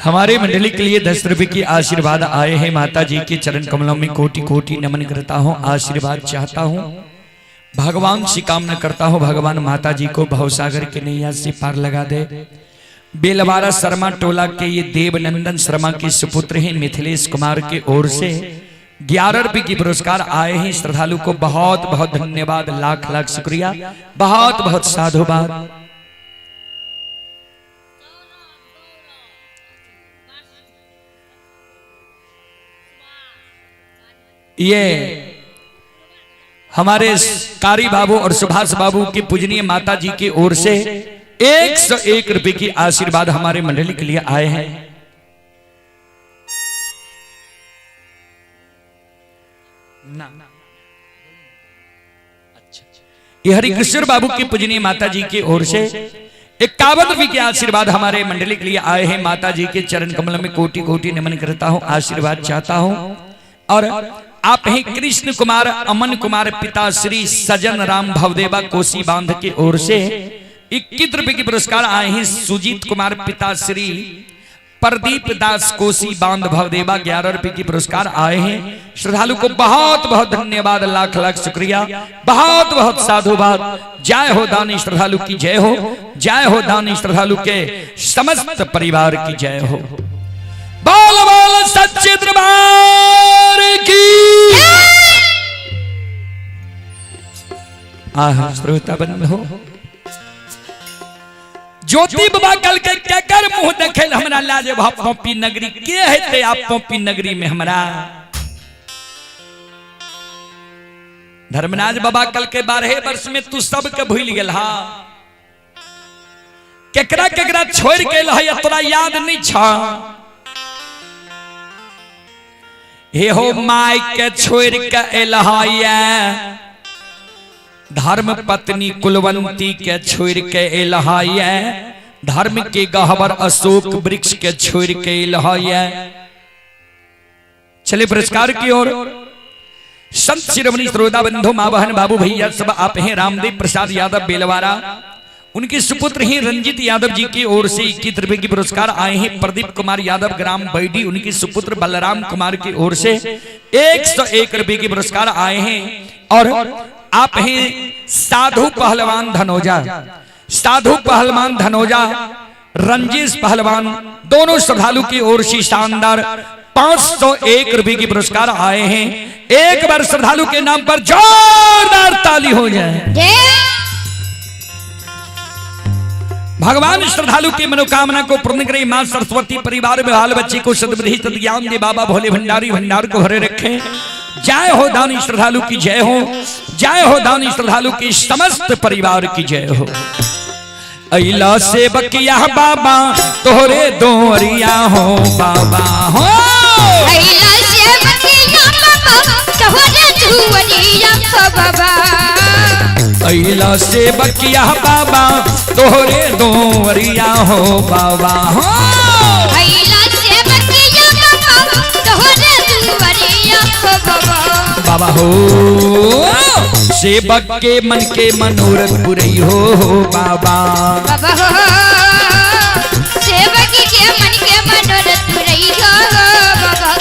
हमारे मंडली के लिए 10 रुपए की आशीर्वाद आए हैं माता जी के चरण कमलों में कोटि कोटि नमन करता हूँ आशीर्वाद चाहता हूँ भगवान से कामना करता हूँ भगवान माता जी को भवसागर के नैया से पार लगा दे बेलवारा शर्मा टोला के ये देवनंदन शर्मा के सुपुत्र हैं मिथिलेश कुमार के ओर से 11 रुपए की पुरस्कार आए हैं श्रद्धालु को बहुत बहुत धन्यवाद लाख लाख शुक्रिया बहुत बहुत साधुवाद ये हमारे कारी बाबू और सुभाष बाबू की पूजनीय माता जी की ओर से 101 रुपए की आशीर्वाद हमारे मंडली के लिए आए हैं ये हरिकृष्ण बाबू की पूजनीय माता जी की ओर से 51 रुपए के आशीर्वाद हमारे मंडली के लिए आए हैं माता जी के चरण कमल में कोटि कोटि नमन करता हूं आशीर्वाद चाहता हूं और आप ही कृष्ण कुमार अमन कुमार पिता श्री सजन राम भवदेवा कोसी बांध की ओर से 21 रुपए की पुरस्कार आए हैं सुजीत कुमार पिता श्री प्रदीप दास कोसी बांध भवदेवा 11 रुपए की पुरस्कार आए हैं। श्रद्धालु को बहुत बहुत धन्यवाद, लाख लाख शुक्रिया, बहुत बहुत साधुवाद। जय हो दानी श्रद्धालु की जय हो, जय हो दानी श्रद्धालु के समस्त परिवार की जय हो। बोल बोल सच्चे दरबार की। आह श्रोता बन हो ज्योति बाबा कल के केकर मुंह देखे हमरा लाजे पोपी नगरी के हेते आप पोपी नगरी में हमरा। धर्मराज बाबा कल के 12 वर्ष में तू सबके भूल गेल हा, केकरा केकरा छोड़ के लह तोरा याद नहीं छा। हे हो माई के छोड़ के एलहाया, धर्म पत्नी कुलवंती के छोड़ के एलहाया, धर्म के गहवर अशोक वृक्ष के छोड़ के एलहाया। चले पुरस्कार की ओर। संत शिरोमणि श्रोता बंधु मां बहन बाबू भैया सब आप हैं। रामदेव प्रसाद यादव बेलवारा, उनके सुपुत्र ही रंजित यादव जी की ओर से 21 रुपए की पुरस्कार आए हैं। प्रदीप कुमार यादव ग्राम बैडी, उनके सुपुत्र बलराम कुमार की ओर से 101 रुपए की पुरस्कार आए हैं। और आप हैं साधु पहलवान धनोजा, साधु पहलवान धनोजा, रंजीश पहलवान, दोनों श्रद्धालु की ओर से शानदार 501 रुपए की पुरस्कार आए हैं। एक बार श्रद्धालु के नाम पर जोरदार ताली हो जाए। भगवान श्रद्धालु की मनोकामना को पूर्ण करे। मां सरस्वती परिवार में बाल बच्चे को सद्बुद्धि सद्ज्ञान दे। बाबा भोले भंडारी भंडार को भरे रखे। जय हो दानी श्रद्धालु की जय हो, जय हो दानी श्रद्धालु की समस्त परिवार की जय हो। अइला से बकिया बाबा तोहरे दोरिया हो बाबा हो। अइला से बकिया बाबा तोहरे दोरिया हो बाबा। अइला से बकिया बाबा तोहरे दोरिया हो बाबा हो। अइला से बकिया बाबा तोहरे दोरिया हो बाबा। बाबा हो सेवक के मन के मनोरथ पुरई हो बाबा। बाबा हो सेवक के मन के मनोरथ पुरई हो बाबा।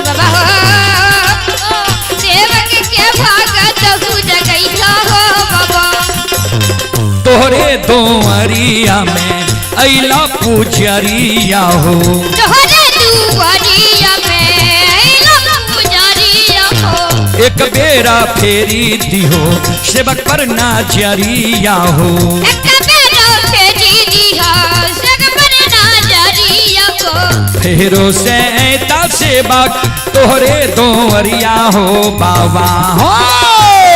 बाबा हो सेवक के भागत हो जगई हो बाबा। तोहरे दोरिया में अइला पुजरिया हो। तोहरे दोरिया में अइला पुजरिया हो। एक बेरा फेरी दिहो सेवक पर नाजरिया हो। एक बेरा फेरी दिहो सेवक पर नाजरिया हो। फेरो से ऐता सेवक तोहरे दोरिया हो बाबा हो।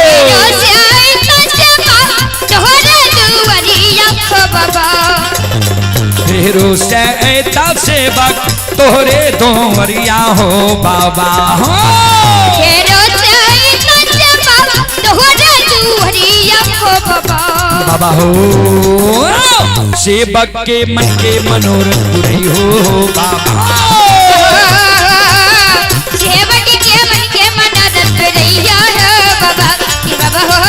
फेरो से ऐता सेवक तोहरे दोरिया हो बाबा। फेरो से ऐता सेवक तोहरे दोरिया हो बाबा हो। फेरो से ऐता सेवक तोहरे दोरिया हो बाबा। बाबा हो सेवक के मन के मनोरथ पुरई हो बाबा। सेवक के मन के मनोरथ पुरई हो बाबा। बाबा हो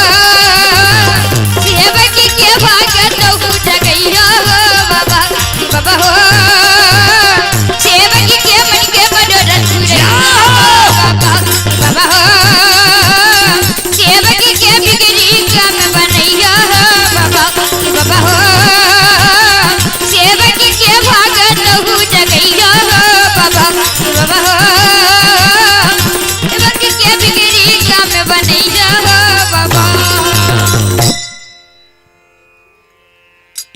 सेवक के भागत हो जगई हो बाबा। बाबा हो सेवक के मन के मनोरथ पुरई हो बाबा। बाबा हो सेवक के बिगड़ी काम बनई हो बाबा। बाबा हो सेवक के भागत हो जगई हो बाबा। बाबा हो सेवक के बिगड़ी काम बनई हो बाबा।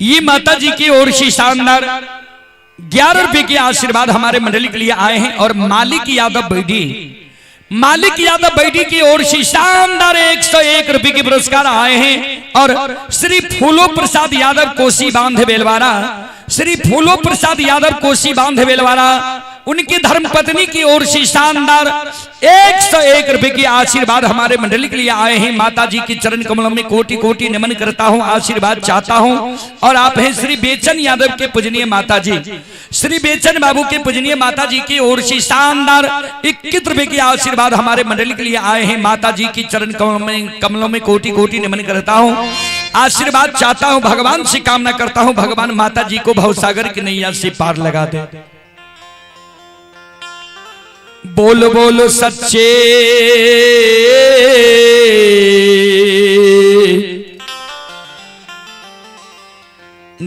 ये माता जी की ओर से शानदार 11 रुपए के आशीर्वाद हमारे मंडली के लिए आए हैं। और मालिक यादव बैडी, मालिक यादव बैडी की ओर से शानदार 101 रुपए के पुरस्कार आए हैं। और श्री फूलो प्रसाद यादव कोसी बांध बेलवारा, श्री फूलो प्रसाद यादव कोसी बांध बेलवारा, उनकी धर्मपत्नी की ओर से शानदार 101 रुपए की आशीर्वाद हमारे मंडली के लिए आए हैं। माता जी के चरण कमलों में कोटि कोटि नमन करता हूं, आशीर्वाद चाहता हूं। और आप हैं श्री बेचन यादव के पूजनीय माता जी, श्री बेचन बाबू के पूजनीय माता जी की ओर से शानदार 21 रुपए की आशीर्वाद हमारे मंडली के लिए आए हैं। माता जी की चरण कमलों में कोटि कोटि नमन करता हूं, आशीर्वाद चाहता हूं। भगवान से कामना करता हूं भगवान माता जी को भवसागर की नैया से पार लगा दे। बोल बोल सच्चे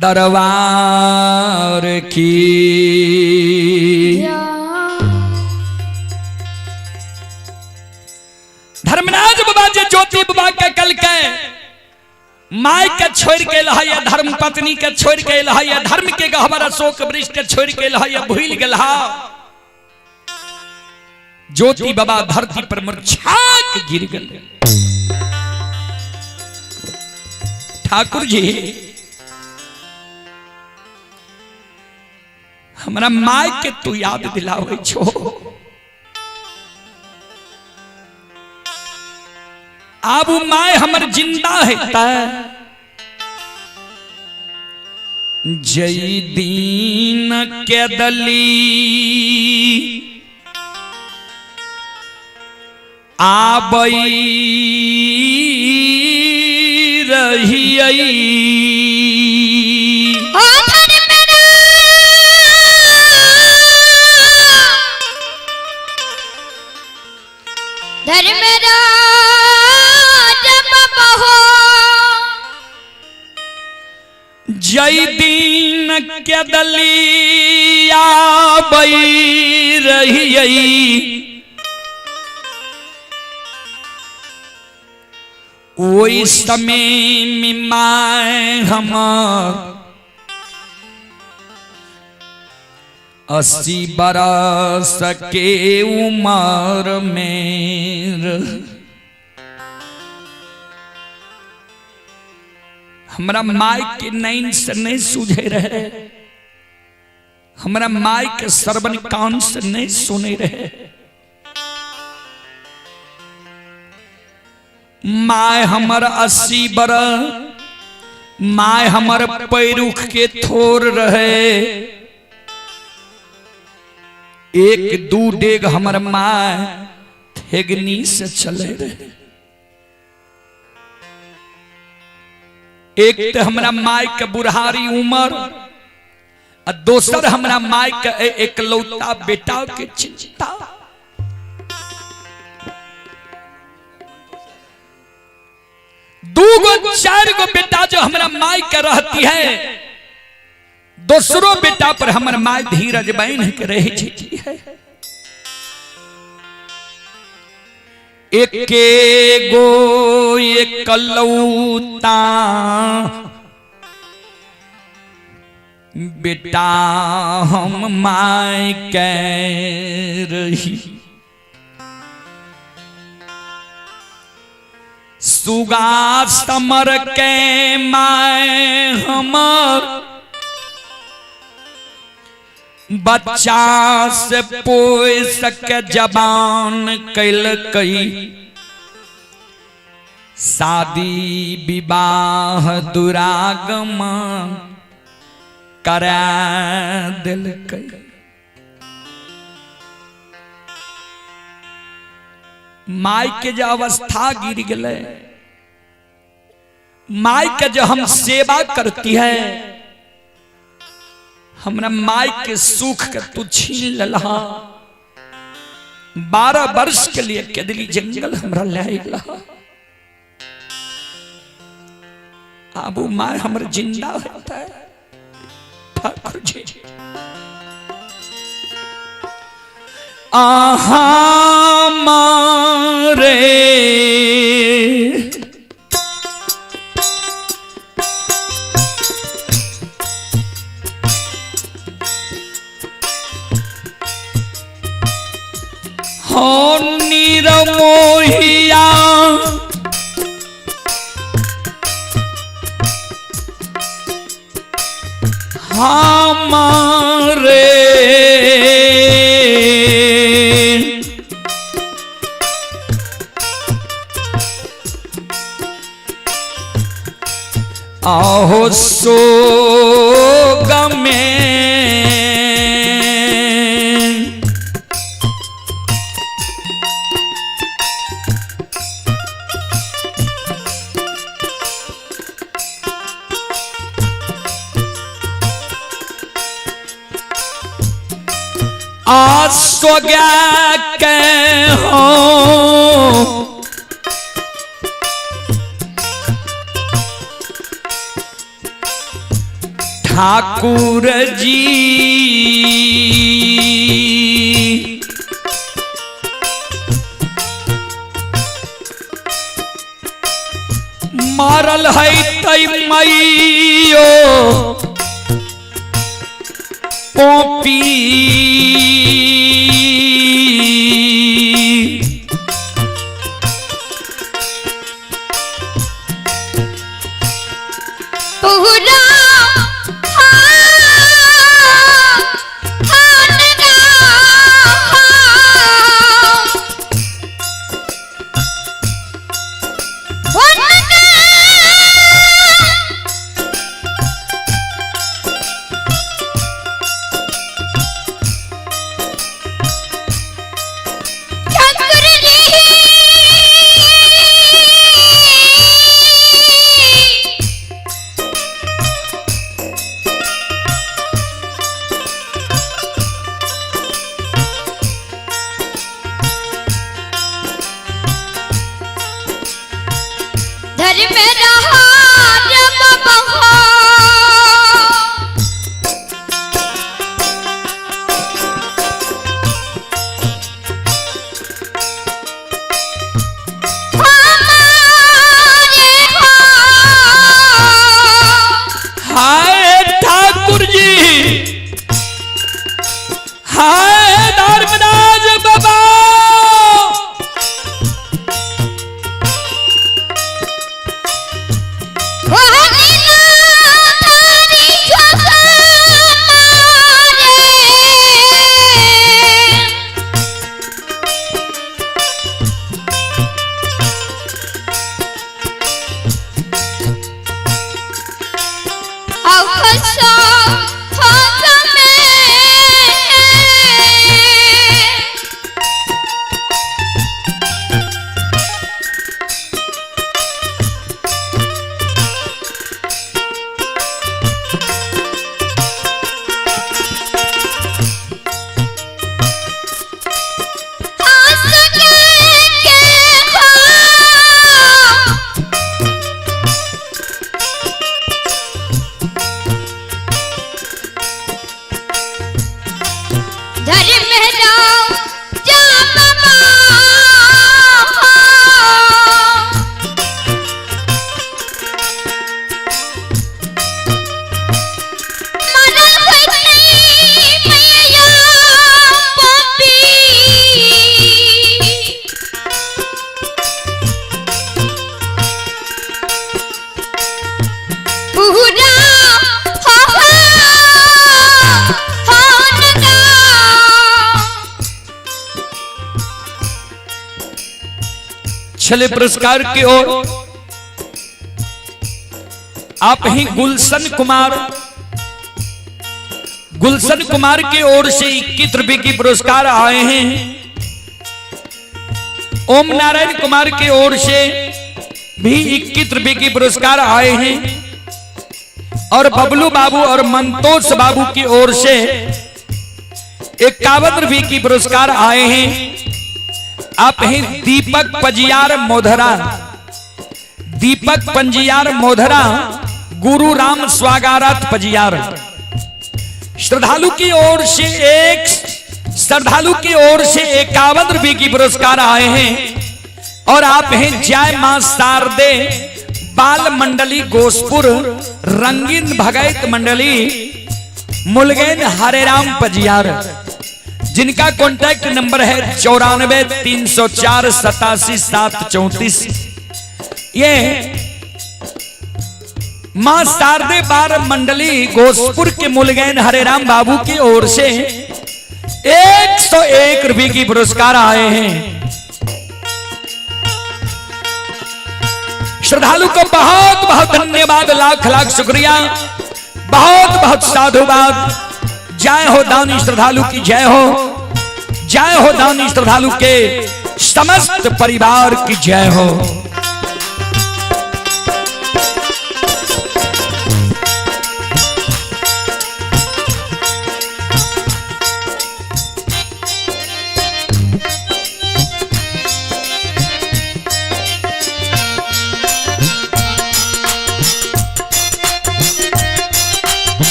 दरबार की। धर्मराज बाबा जे ज्योति बाबा के कल के माय के छोड़ के लहा, धर्म पत्नी के छोड़ के लहा, धर्म के गहवर अशोक वृक्ष के छोड़ के लहा, भूल गया ज्योति बाबा धरती पर मूर्छा के गिर गए। ठाकुर जी हमारा माय के तू याद दिलावे छो। अब माय हमर जिंदा है जय दीन के दली आबई रही जय दीन के दलिया बई रही ओई समय में माय हमार 80 बरस के उम्र में हमारा माय के नैन से नहीं सूझे रहे, हमारा माय के श्रवण कान से नहीं सुने रहे। माय हमर 80 बरस, माय हमर पैरुख के थोर रहे। एक दू डेग हमर माय थेगनी से चले रहे। एक तो हमरा माय के बुढ़ारी उम्र और दोसर हमरा माय के एकलौता बेटा के चिंता। दूगो चार गो बेटा जो हमरा माय के रहती है, दूसरो बेटा पर हमर माय धीरज बांध के रह जाती है। एके गो एकलौता बेटा हम माय के रही। सुगा समर के माय हमर बच्चा से पोय सके जबान कैल कई। शादी विवाह दुरागम करा दिल कई। माय के जो अवस्था गिर गए, माय के जो हम सेवा करती है, हमरा माय के सुख के तू छीन लहा। 12 वर्ष के लिए केदली जंगल हमरा ले लहा। अब माय हमर जिंदा होता है। ठाकुर जी आहा मारे हो निरमोहिया हमारे आहो सोग में आसोग्या के हो ठाकुर जी मारल है तई मैयो पोपी पूरा छले पुरस्कार की ओर आप ही गुलशन कुमार की ओर से 21 रुपए की पुरस्कार आए हैं। ओम नारायण कुमार की ओर से भी 21 रुपए की पुरस्कार आए हैं और बबलू बाबू और मंतोष बाबू की ओर से 51 रुपए की पुरस्कार आए हैं। आप हैं दीपक पंजियार मोधरा गुरु राम स्वागत पंजियार श्रद्धालु की ओर से 51 रुपए की पुरस्कार आए हैं। और आप हैं जय मां शारदे बाल मंडली गोसपुर रंगीन भगत मंडली मुलगैन हरेराम पंजियार जिनका कॉन्टैक्ट नंबर है 94 304 87 734। ये मां शारदे बार मंडली गोसपुर के मुलगैन हरेराम बाबू की ओर से 101 रुपए की पुरस्कार आए हैं। श्रद्धालु को बहुत बहुत धन्यवाद, लाख लाख शुक्रिया, बहुत बहुत साधुवाद। जय हो दानी श्रद्धालु की जय हो, जय हो दानी श्रद्धालु के समस्त परिवार की जय हो।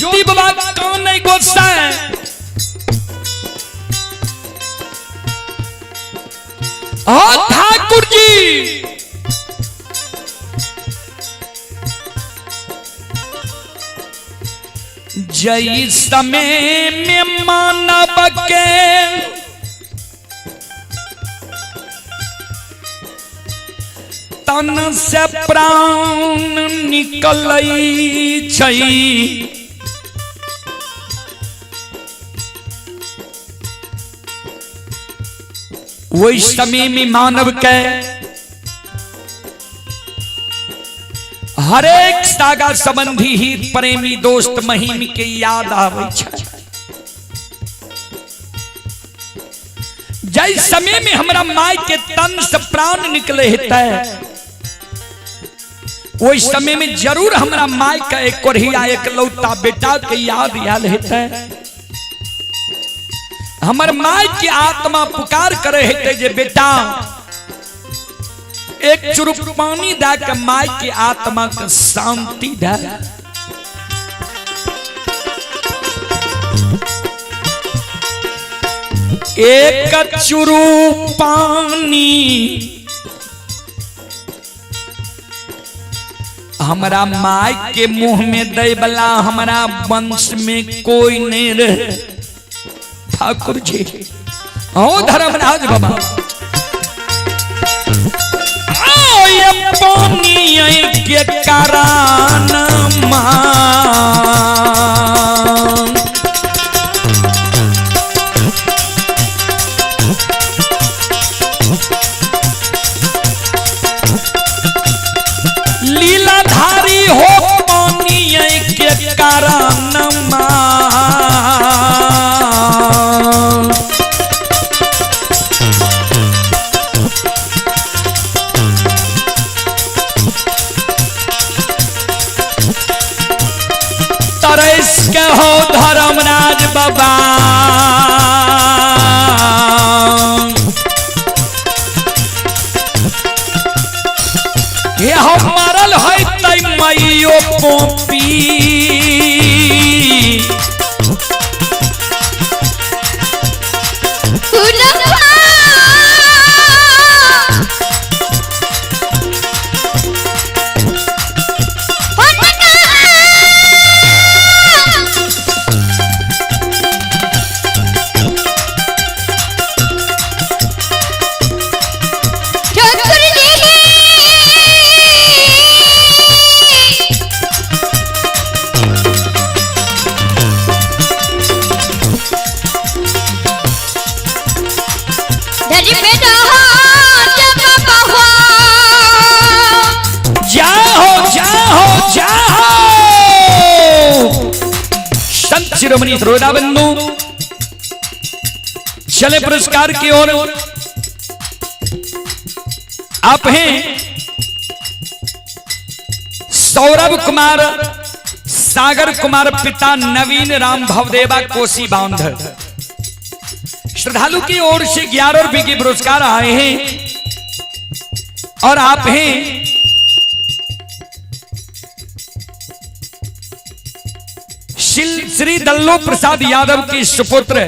ज्योति बाबा कौन है गोसाई ठाकुर जी जय समय में मानव के तन से प्राण निकलै छै वही समय में मानव के हरेक सागा संबंधी हित प्रेमी दोस्त महीन के याद आवे छै। जय समय में हमरा माई के तन से प्राण निकले हेतै वही समय में जरूर हमरा माई का एक कोरिया एक लौता बेटा के याद आयल हेतै। हमर माई की आत्मा पुकार करे हेतै जे बेटा एक चुरुप पानी दा के माई की आत्मा के शांति दे। एक चुरुप पानी हमरा माई के मुंह में दे वाला हमरा वंश में कोई नहीं रहे। ठाकुर जी ओ धर्मराज बाबा ये पानी के कारण लीलाधारी हो पानी के कारण तरस के हो धर्मराज बाबा ये हम मरल है तै मैयो पोपी शिरोमणि श्रोता बंधु चले पुरस्कार की ओर। आप हैं सौरभ कुमार सागर कुमार पिता नवीन राम भवदेवा कोसी बांध। श्रद्धालु की ओर से 11 रुपए के पुरस्कार आए हैं और आप हैं श्री दल्लो प्रसाद यादव के सुपुत्र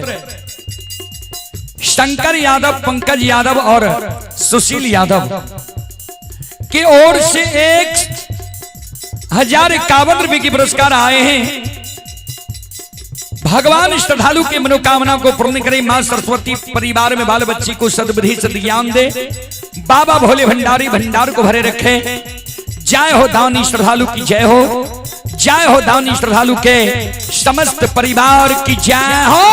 शंकर यादव पंकज यादव और सुशील यादव की ओर से 1051 रुपए की पुरस्कार आए हैं। भगवान श्रद्धालु के मनोकामना को पूर्ण करे। मां सरस्वती परिवार में बाल बच्ची को सद्बुद्धि सद्ज्ञान दे। बाबा भोले भंडारी भंडार को भरे रखे। जय हो दानी श्रद्धालु की जय हो। जय हो दानी श्रद्धालु के समस्त परिवार की जय हो।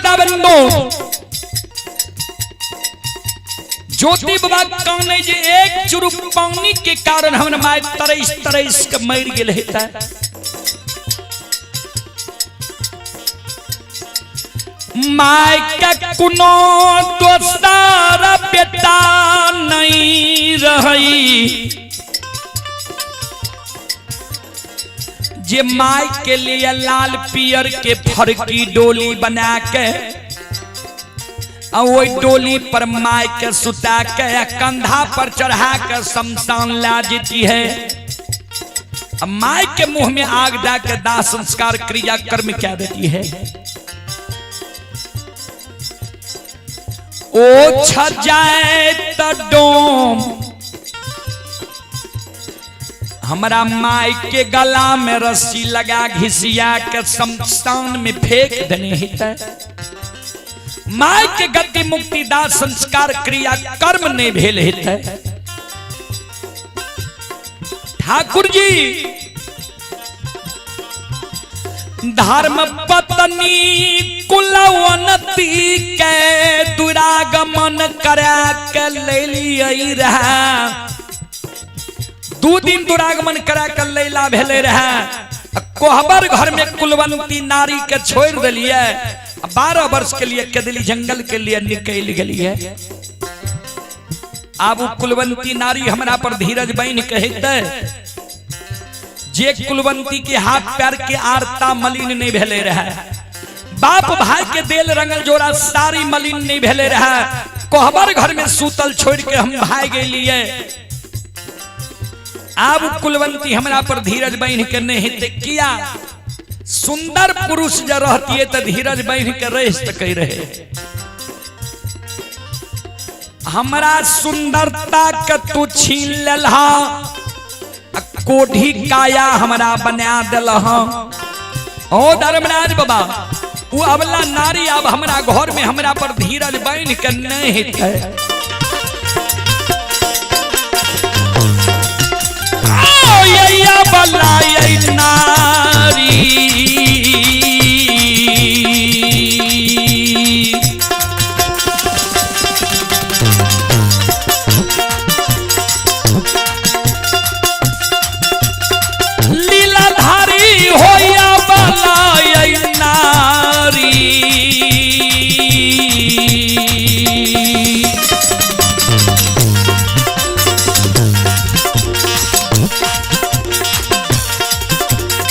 श्रोता बंदो ज्योति बाबा कहने जे एक चुरुक पानी के कारण हमर माय तरस तरस के मर गेल हेता माय के कोनो दोस्तार बेटा नहीं रही जे माय के लिए लाल पियर के फरकी डोली बना के वो डोली पर माय के सुता के कंधा पर चढ़ा के शमशान ला देती है। अब माय के मुंह में आग डाके दाह संस्कार क्रिया कर्म क्या देती है। ओ छजाए त डोम हमारा माय के गला में रस्सी लगा घिसिया के शमशान में फेंक देने हिता माय के गति मुक्ति दाह संस्कार क्रिया कर्म नहीं भेल हेतै। ठाकुर जी धर्म पत्नी कुलवनती के दुरागमन करा के ले लिये रहा 2 दिन दुरागमन करा के लैला भेले रहा कोहबर घर में कुलवंती नारी के छोड़ दिलिए 12 वर्ष के लिए कदली जंगल के लिए निकल गई है। अब कुलवंती नारी हमरा पर धीरज बन कहते जे कुलवंती के हाथ पैर के आरता मलिन नहीं भेले रहा बाप भाई के देल रंगल जोड़ा सारी मलिन नहीं भेले रहा कोहबर घर में सूतल छोड़ के हम भाग गए। अब कुलवंती हमरा पर धीरज बन के नहीं किया सुंदर पुरुष जो रहती है तो धीरज बन के रह सके रहे हमरा सुंदरता के तू छीन ललहा कोढ़ी काया हमरा बना दिलहा। ओ धर्मराज बाबा वो अबला नारी अब हमरा घर में हमरा पर धीरज बन के नहीं थे या बला नारी लीलाधारी हो या बला नारी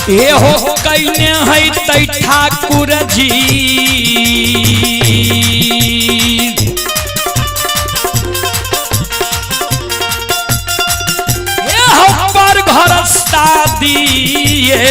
ये हो कैने है तै ठाकुर जी ये हो पर घर दिए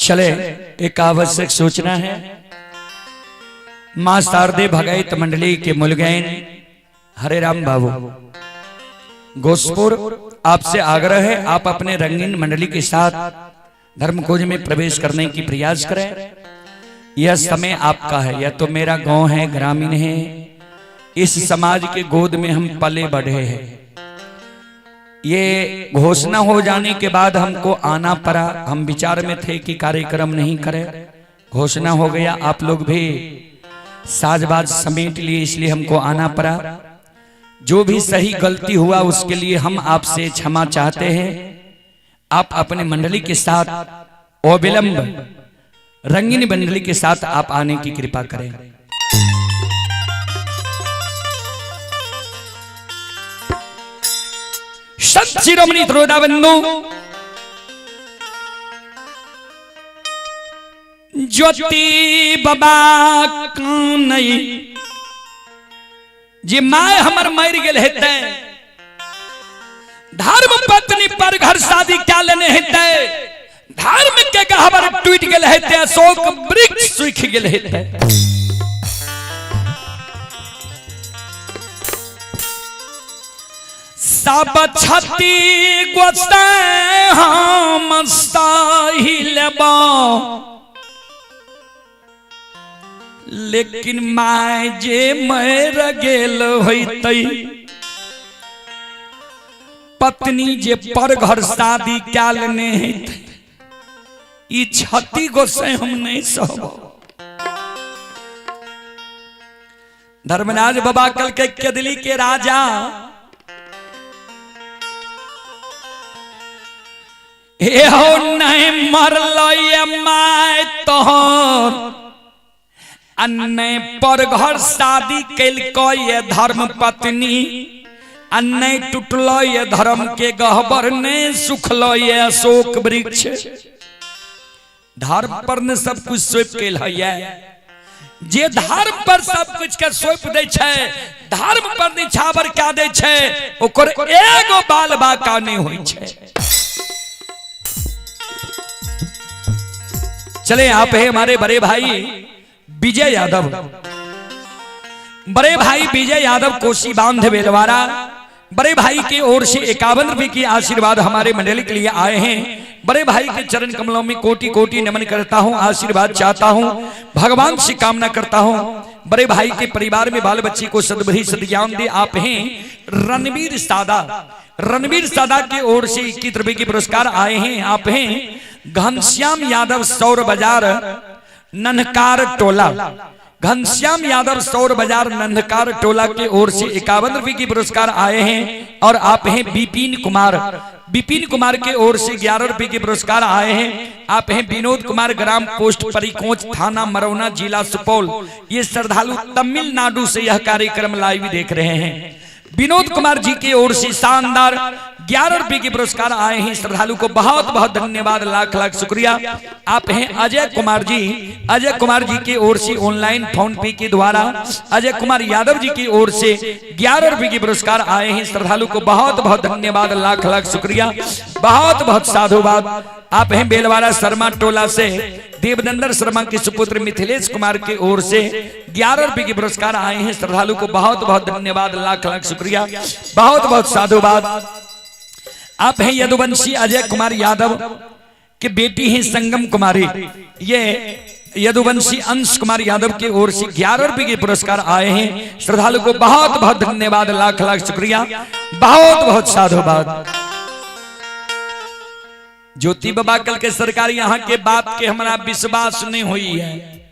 चले एक आवश्यक सूचना है मां शारदे भगत मंडली के मुलगैन हरे राम बाबू गोसपुर, आपसे आग्रह है आप अपने रंगीन मंडली के साथ धर्म खोज में प्रवेश करने की प्रयास करें। यह समय आपका है, यह तो मेरा गांव है, ग्रामीण है, इस समाज के गोद में हम पले बढ़े हैं। ये घोषणा हो जाने के बाद हमको आना पड़ा, हम विचार में थे कि कार्यक्रम नहीं करें, घोषणा हो गया, आप लोग भी साजबाज समेट लिए, इसलिए हमको आना पड़ा। जो भी सही गलती हुआ उसके लिए हम आपसे क्षमा चाहते हैं। आप अपने मंडली के साथ अविलंब रंगीन मंडली के साथ आप आने की कृपा करें। संत शिरोमणि त्रोदाबंधु ज्योति बाबा कानई जे माय हमर मर गेल हेते, धर्म पत्नी पर घर शादी क्या लेने हेते, धर्म के गहवर टूट गेल हेते, अशोक वृक्ष सूख गेल हेते। सब छती गोस्ते हम सही लेबो, लेकिन माय जे मर गेल होइतै, पत्नी जे पर घर शादी क्या लेने हेतै, ई छती गोसे हम नहीं सहबो। धर्मराज बाबा कल के केदली के राजा हे हो नहीं मरलो ये माय तोहर, अन्ने पर घर शादी कैल को ये धर्म पत्नी, अन्ने टूटलो ये धर्म के गहबर ने सुखलो ये अशोक वृक्ष। धर्म पर ने सब कुछ सौंप कैल है, जे धर्म पर सब कुछ के सौंप दे छे, धर्म पर निछावर क्या दे छे, ओकर एगो बाल बाका नहीं होई छे। चले आप है हमारे बड़े भाई विजय यादव, बड़े भाई विजय यादव कोसी बांध बेलवारा, बड़े भाई की ओर से 51 रुपए की आशीर्वाद हमारे मंडली के लिए आए हैं। बड़े भाई के चरण कमलों में कोटि कोटि नमन करता हूं, आशीर्वाद चाहता हूं, भगवान से कामना करता हूं। बड़े भाई के परिवार में बाल बच्ची को सद्बुद्धि सद्ज्ञान दे। आप हैं रणवीर सादा, रणवीर सादा की ओर से 21 रुपए की पुरस्कार आए हैं। आप हैं घनश्याम यादव सौर बाजार नन्हकार टोला, घनश्याम यादव सौर बाजार नन्हकार टोला के ओर से 51 रुपए की पुरस्कार आए हैं। और आप हैं विपिन कुमार, विपिन कुमार के ओर से 11 रुपए के पुरस्कार आए हैं। आप हैं विनोद कुमार, ग्राम पोस्ट परिकोच, थाना मरौना, जिला सुपौल। ये श्रद्धालु तमिलनाडु से यह कार्यक्रम लाइव देख रहे हैं। विनोद कुमार जी की ओर से शानदार 11 रुपए के पुरस्कार आए हैं। श्रद्धालु को बहुत बहुत धन्यवाद, लाख लाख शुक्रिया। आप हैं अजय कुमार जी, अजय कुमार जी की ओर से ऑनलाइन फोन पे के द्वारा अजय कुमार यादव जी की ओर से 11 रुपए के पुरस्कार आए हैं। श्रद्धालु को बहुत बहुत धन्यवाद, लाख लाख शुक्रिया, बहुत बहुत साधुवाद। आप हैं बेलवाड़ा शर्मा टोला से देवनंदन शर्मा के सुपुत्र मिथिलेश कुमार की ओर से 11 रुपए के पुरस्कार आए हैं। श्रद्धालु को बहुत बहुत धन्यवाद, लाख लाख शुक्रिया, बहुत बहुत साधुवाद। आप हैं यदुवंशी अजय कुमार यादव के बेटी हैं संगम कुमारी, ये यदुवंशी अंश कुमार यादव की ओर से 11 रुपए के पुरस्कार आए हैं। श्रद्धालु को बहुत बहुत धन्यवाद, लाख लाख शुक्रिया, बहुत बहुत साधुवाद। ज्योति बाबा कल के सरकार यहाँ के बात के हमारा विश्वास नहीं हुई है।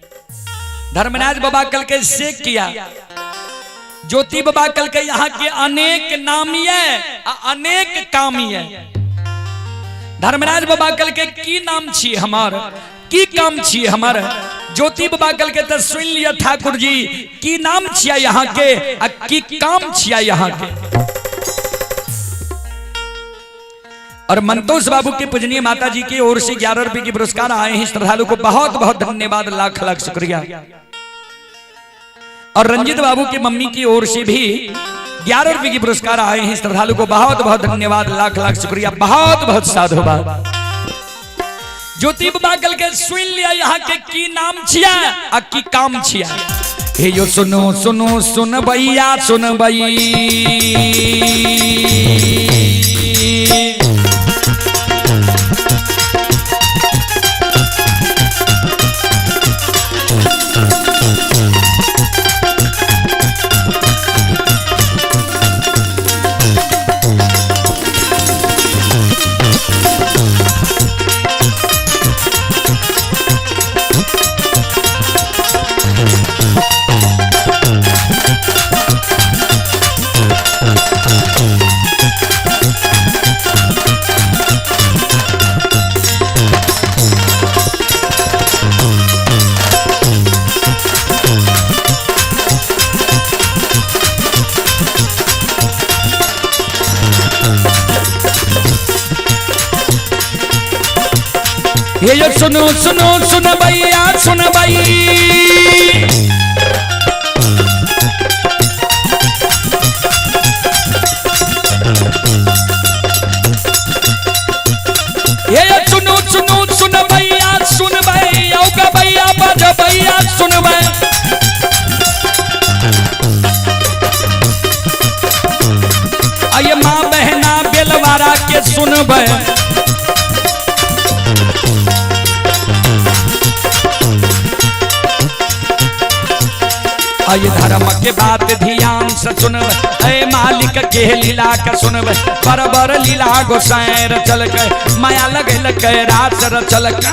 धर्मराज बाबा कल के शेख किया, ज्योति बाबा कल के यहाँ के अनेक नामी है, अनेक कामी है। धर्मराज बाबा कल के की नाम छिए हमार, की काम छिए हमार। ज्योति बाबा कल के तो सुन लिया ठाकुर जी की नाम छिया यहाँ के, की काम छिया यहाँ के। और मंतोष बाबू के पूजनीय माता जी की ओर से 11 रुपए के पुरस्कार आए हैं। श्रद्धालु को बहुत बहुत धन्यवाद, लाख लाख शुक्रिया। और रंजित बाबू की मम्मी की ओर से भी 11 रुपए के पुरस्कार आए हैं। श्रद्धालु को बहुत बहुत धन्यवाद, लाख लाख शुक्रिया, बहुत बहुत साधुवाद। ज्योति बाबा कल के सुन लिया यहाँ के की नाम छिया, की काम छिया। हे यो सुनो सुनो सुन भैया सुन भई ये जो सुनो सुनो सुन भैया सुन भई ये जो सुनो सुनो सुन भैया सुन भई औका भैया बज भैया सुन भई आये माँ बहना बेलवारा के सुन भई ये धर्म के बात ध्यान से सुनब ऐ मालिक के लीला का सुनब बरबर लीला गोसाई रचल के माया लगल के रात रचल के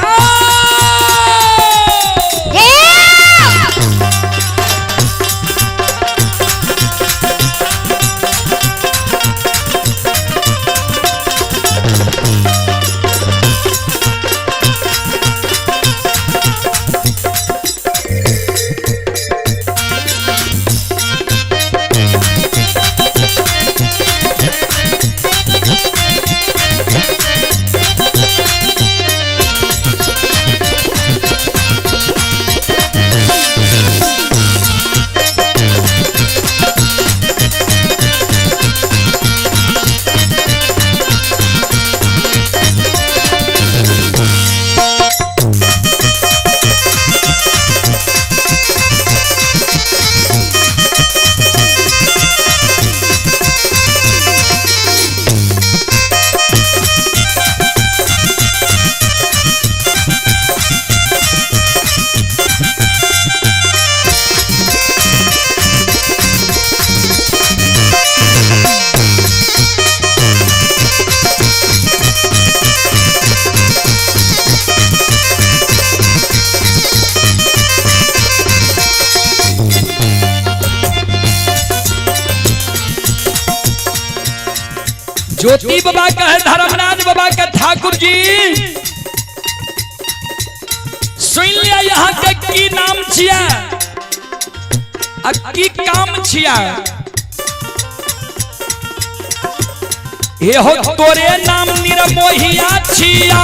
ज्योति बाबा का है धर्मराज बाबा का ठाकुर जी सुन लिया यहाँ के की नाम छिया की काम छिया ये हो तोरे नाम निरमोहिया छिया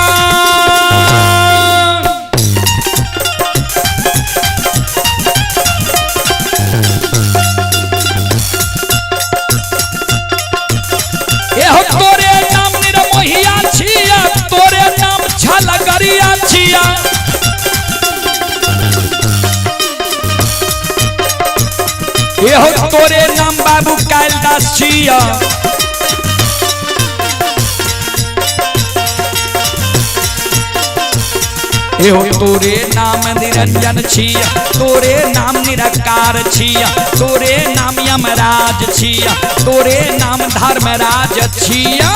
तोरे नाम निरमोहिया छिया तोरे नाम छलगरिया छिया ये हो तोरे नाम बाबू कालिदास छिया ये हो तोरे नाम निरंजन छिया तोरे नाम निरकार छिया तोरे नाम यमराज छिया तोरे नाम धर्मराज छिया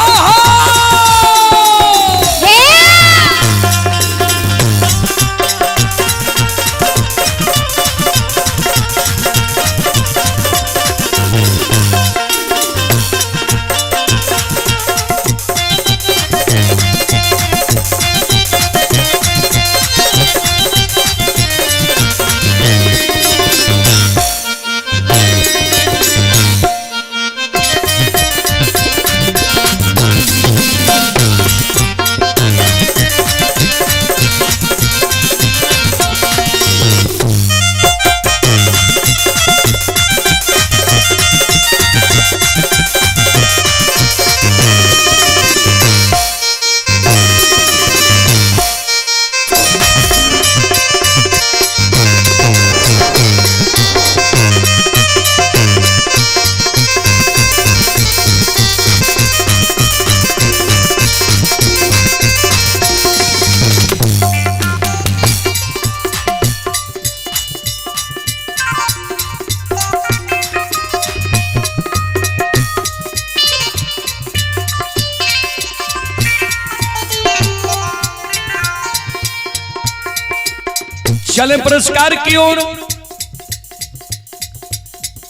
चले पुरस्कार की ओर।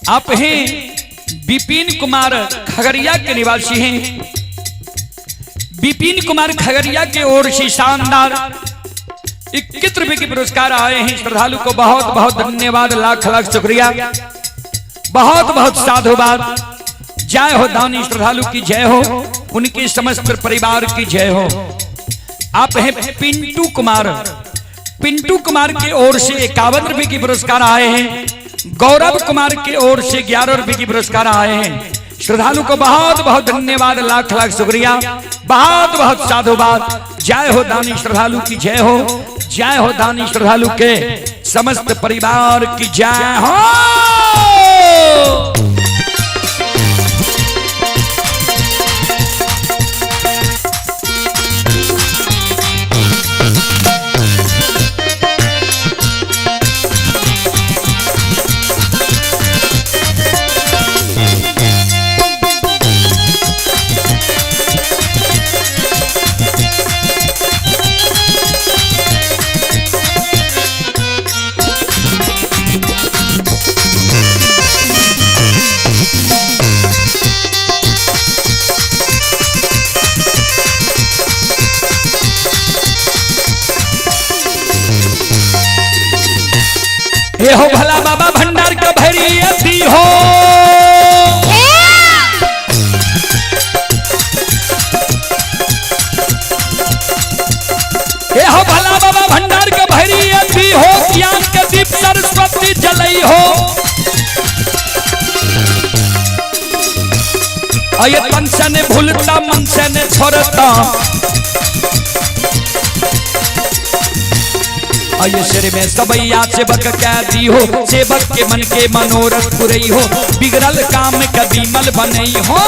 आप हैं विपिन कुमार, खगड़िया के निवासी हैं। विपिन कुमार खगड़िया के ओर से शानदार 21 रुपए के पुरस्कार आए हैं। श्रद्धालु को बहुत बहुत धन्यवाद, लाख लाख शुक्रिया, बहुत बहुत साधुवाद। जय हो दानी श्रद्धालु की जय हो, उनके समस्त परिवार की जय हो। आप हैं पिंटू कुमार, पिंटू कुमार की ओर से 51 रुपए की पुरस्कार आए हैं। गौरव कुमार की ओर से 11 रुपए की पुरस्कार आए हैं। श्रद्धालु को बहुत बहुत धन्यवाद, लाख लाख शुक्रिया, बहुत बहुत साधुवाद। जय हो दानी श्रद्धालु की जय हो, जय हो दानी श्रद्धालु के समस्त परिवार की जय हो। हे हो भला बाबा भंडार का भैरी अति हो, हे हो भला बाबा भंडार का भैरी अति हो, ज्ञान का दीप सरस्वती जलई हो। अये तन से ने भूलता, मन से ने छोड़ता, आये सिर में सबैया सेवक कैदी हो, सेवक के मन के मनोरथ पुरई हो, बिगड़ल काम कभी मल बनई हो।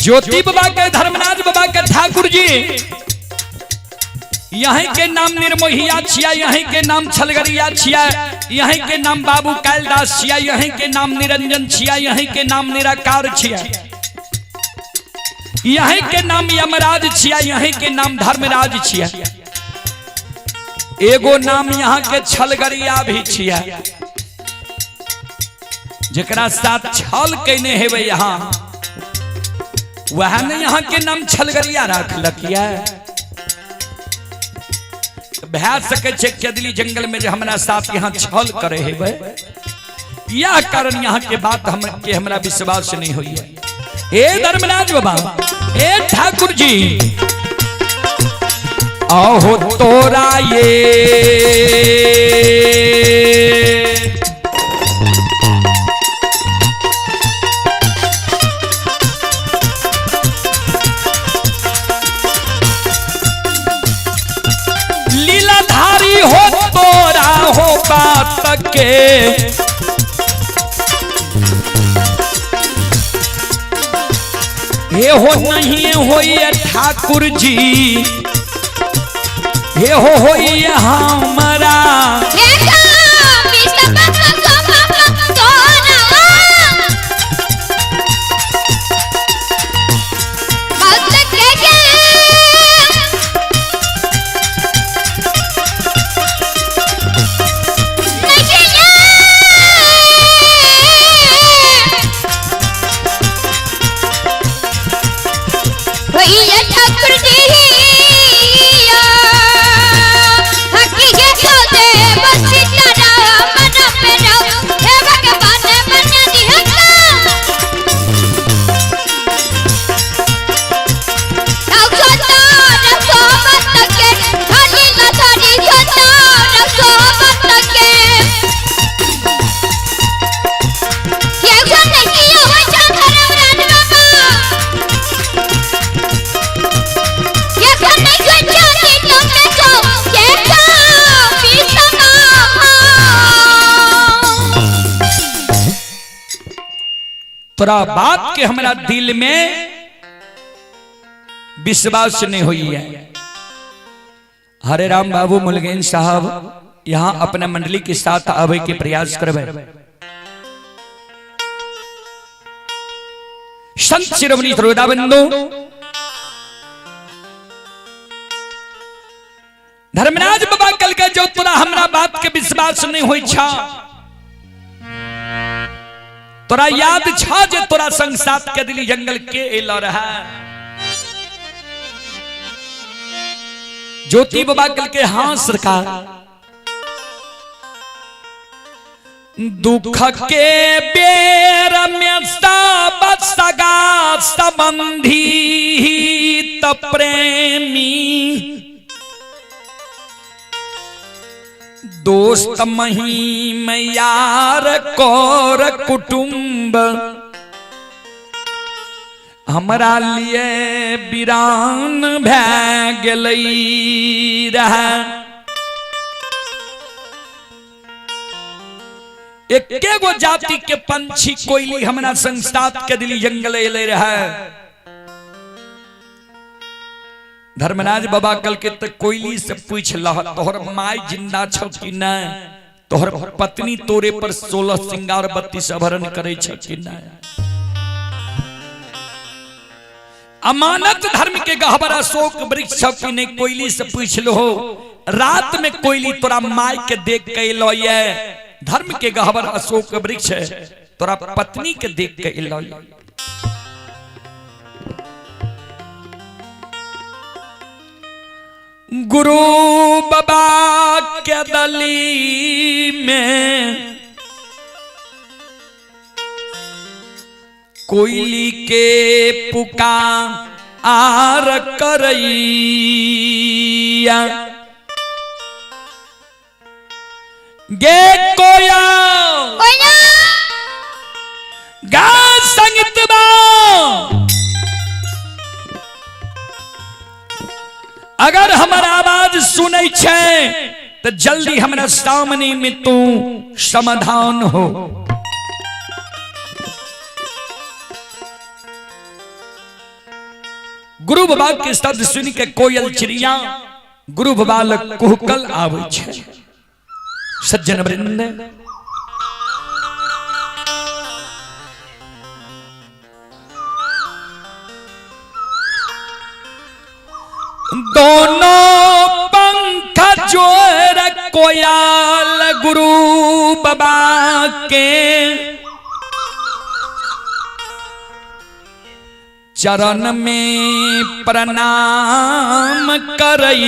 ज्योति बाबा के, धर्मराज बाबा के ठाकुर जी, यहीं के नाम निर्मोहिया छिया, यहीं के नाम छलगरिया छिया, यहीं के नाम बाबू कैलदास छिया, यहीं के नाम निरंजन छिया, यहीं के नाम निराकार छिया, यहीं के नाम यमराज छिया, यहीं के नाम धर्मराज छिया। एगो नाम यहाँ के छलगरिया भी छिया, जकरा साथ छल कहने हेवे यहाँ, वह ने यहाँ के नाम छलगरिया रख लकिया। भै सके छे केदली जंगल में जो हमारा साथ यहाँ छल करे हेवे, यह कारण यहाँ के बात के हमरा विश्वास नहीं हुई है। ए धर्मराज बाबा, ए ठाकुर जी, आहो तोरा ये लीलाधारी हो, तोरा हो बात के, हे हो नहीं होइए ठाकुर जी, हे हो होइए हमारा तोरा बात के हमरा दिल में विश्वास नहीं हुई है। हरे राम बाबू मुलगेन साहब यहां अपने मंडली के साथ आवे के प्रयास करवे। संत शिरोमणि श्रोताबंधु, धर्मराज बाबा कल के जो तोरा हमरा बात के विश्वास नहीं होई छा, तोरा याद छा जे तोरा संग साथ के दिल्ली जंगल के एला रहा। ज्योति बाबा कल के हाँ सरकार, दुख के बेर में सब सगा संबंधी त प्रेमी, दोस्त महीम यार कोर कुटुंब, हमरा लिए वीरान भै गेलई रहा। एके गो जाति के पंछी कोयली हमरा संग साथ के दिल्ली जंगल एले रहा। धर्मराज बाबा कल के तक कोयली से पूछ लह, तोहर माई जिंदा छौ कि न, तोहर पत्नी तोरे पर 16 श्रृंगार बत्ती सभरण करे छ कि न। अमानत धर्म के गहवर अशोक वृक्ष छौ कि नहीं, कोयली से पूछ लो। रात में कोयली तोरा माई के देख के लो, ये धर्म के गहवर अशोक वृक्ष तोरा पत्नी के देख के लो। गुरु बाबा के दली में कोयली के पुकार करैया, गे कोया गा संगीतबा, अगर हमारा आवाज सुनै छे तो जल्दी हमरा सामने में तू समाधान हो। गुरु बाबा के शब्द सुन के कोयल चिड़िया गुरु बाबा लग कुहकल आवे छे। सज्जन वृंद, दोनों पंख जोर कोयल गुरु बाबा के, चरण में प्रणाम करैया।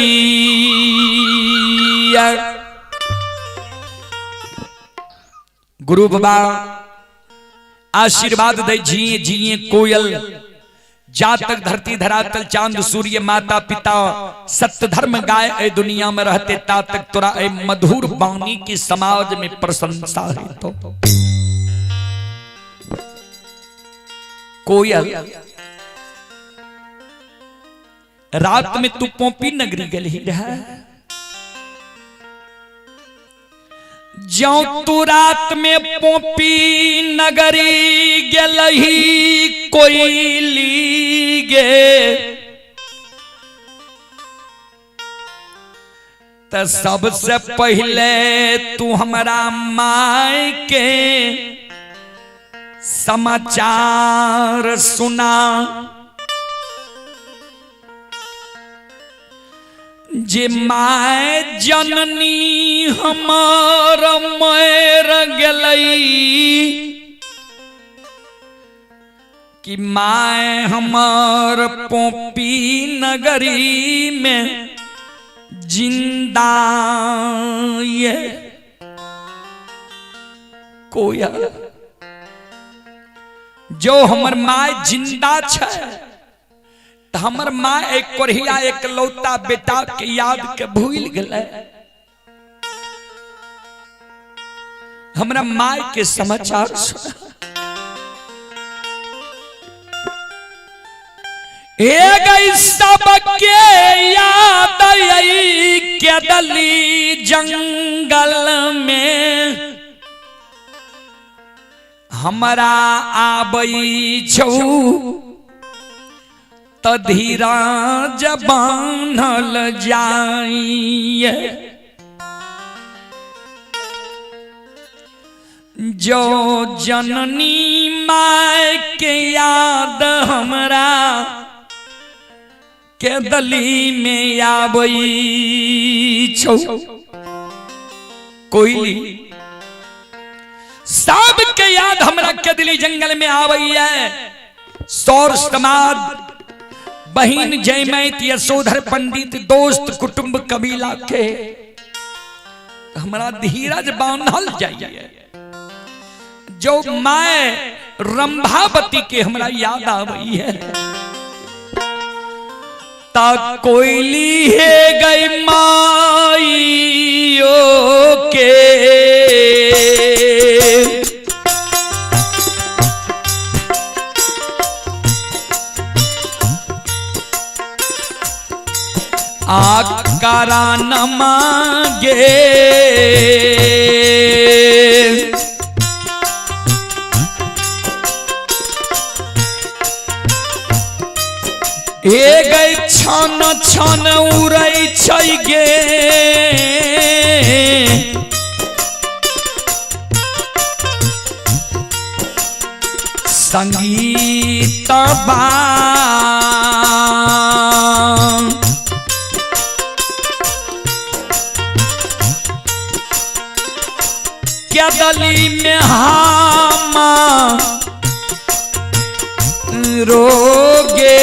गुरु बाबा आशीर्वाद दे, जिए जिए कोयल, जा तक धरती धरातल चांद सूर्य माता पिता सत्य धर्म गाय ए दुनिया में रहते, ता तक तोरा ए मधुर वाणी की समाज में प्रशंसा है। तो कोयल रात में तू पोपी नगरी गली रहा, जो तू रात में पोपी नगरी गलही कोयली गे, तो सबसे पहले तू हमारा माई के समाचार सुना। जे माय जननी हमार मर गलई, कि माय हमार पोपी नगरी में जिंदा ये कोया, जो हमर माय जिंदा छे तो हमर माँ एक कोरिया एक लौता बेटा के याद के भूल गए। हमरा माय के समाचार सुना, सबके याद आई के दली जंगल में, हमरा आबई छौ त धीरज बान्हल जाइए। जो जननी माय के याद हमरा के दली में आबई छौ। कोयली सब के याद हमरा के दिली जंगल में आबई है। सौर समाज बहिन जयमैत यशोधर पंडित दोस्त कुटुंब कबीला के हमरा धीरज बांधल जाइए। जो माय रंभावती के हमरा याद आबई है। ता कोयली है गई माइयो के आकारा न मांगे। ए गई छन छन उड़ै छै गे संगीत बा क्या दली में हामा रोगे।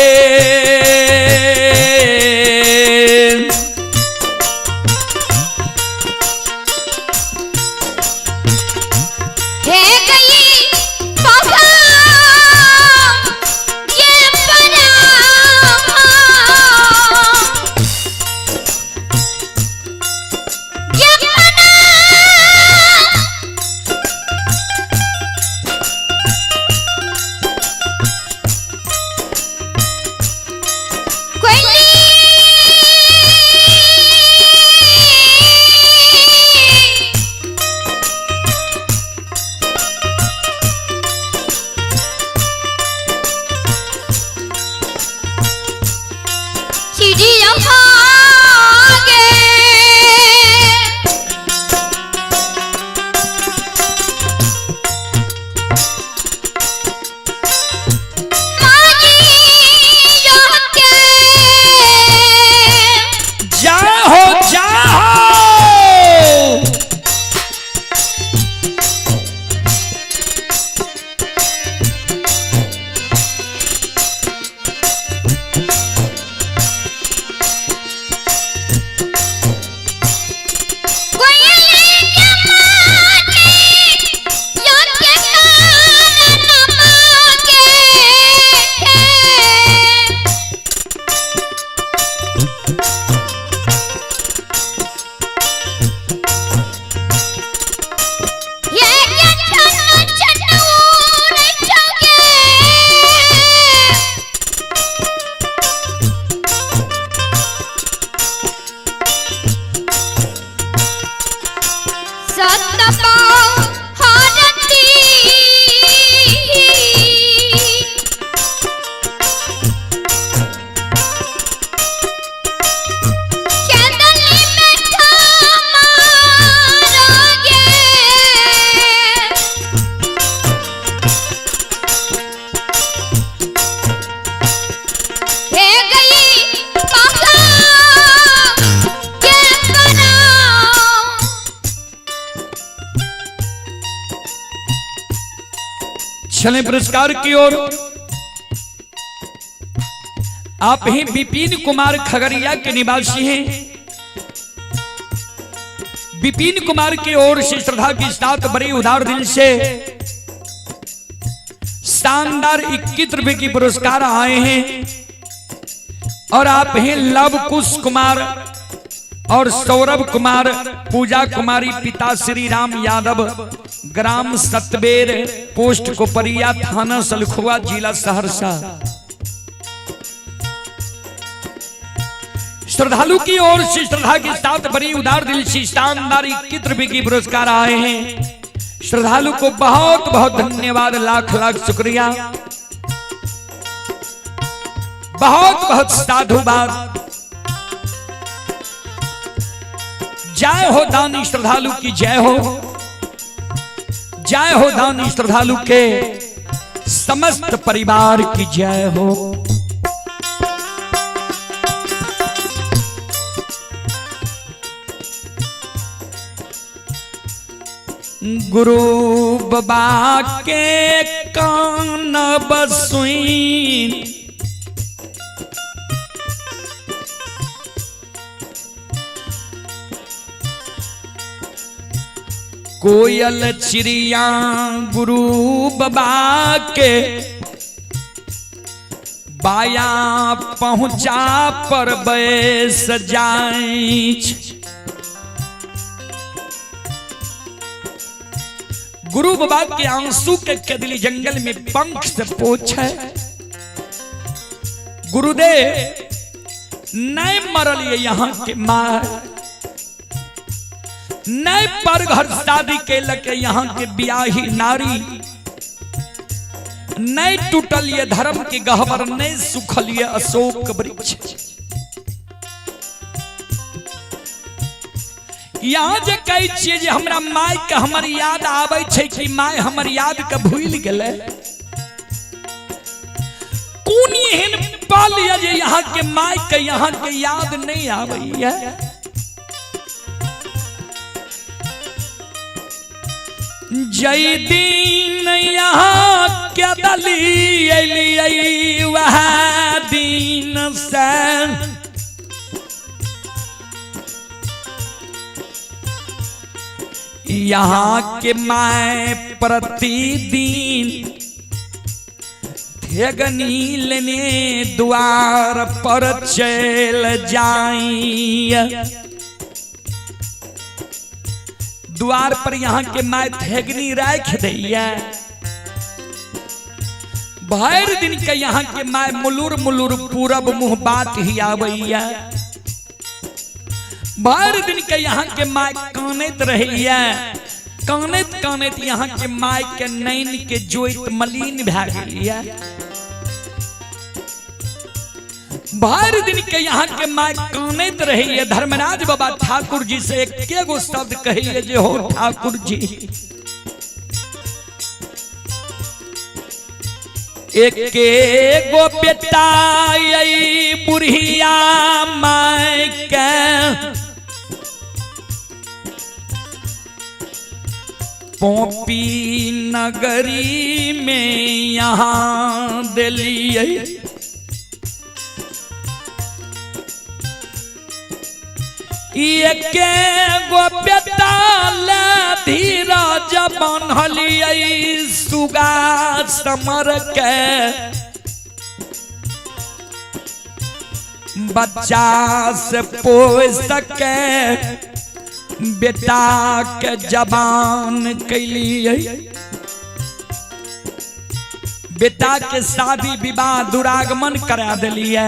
चले पुरस्कार की ओर। आप ही विपिन कुमार खगड़िया के निवासी हैं। विपिन कुमार की ओर से श्रद्धा के साथ बड़े उदार दिल से शानदार 21 रुपए की पुरस्कार आए हैं। और आप हैं लव कुश कुमार और सौरभ कुमार, पूजा कुमारी, पिता श्री राम यादव, ग्राम सतबेर, पोस्ट कोपरिया, थाना सलखुआ, जिला सहरसा। श्रद्धालु की ओर से श्रद्धा के साथ बड़ी उदार दिल से शानदार 21 रुपए की पुरस्कार आए हैं। श्रद्धालु को बहुत बहुत धन्यवाद, लाख लाख शुक्रिया, बहुत बहुत साधुवाद। जय हो दानी श्रद्धालु की जय हो, जय हो दानी श्रद्धालु के समस्त परिवार की जय हो। गुरु बाबा के कान बसुई, कोयल चिड़िया गुरु बाबा के बाया पहुंचा पर बैस जाई। गुरु बाबा के आंसू के कदली जंगल में पंख से पोछे। गुरुदेव नहीं मरल ये यहाँ के मार, नहीं पर घर शादी के लके यहाँ के ब्याही नारी, नहीं टूटल ये धर्म के गहवर, नहीं सुखल ये अशोक वृक्ष। यहाँ जे कई चीज हमरा माय के हमर याद आवे छे कि माय हमर याद के भूल गेले। कौन एहन पल ये जे यहाँ के माय के यहाँ के याद नहीं आवे है। जय दिन यहाँ के दली अली वह दिन से यहाँ के माय प्रतिदिन थेगनी लेने द्वार पर चल जाई। द्वार पर यहाँ के माय थेगनी रख दैया। भर दिन के यहाँ के माय मुलुर मुलुर पूरब मुँह बात ही आवैया। भर दिन के यहाँ के माय कानत रहिया। कानत कानत यहाँ के माय के नैन के जोइत मलिन भै गेलिया। भर दिन के यहाँ के माय कानत रहिए। धर्मराज बाबा ठाकुर जी से एक गो शब्द कहिए जे हो ठाकुर जी, एक गो बेटा यही बुढ़िया माय के पोपी नगरी में यहाँ दिलिए। गो बेटा धीरज बनलिए सुगा समर के बच्चा से पोस सके बेटा के जबान कैलिए। बेटा के शादी विवाह दुरागमन करा दिलिए।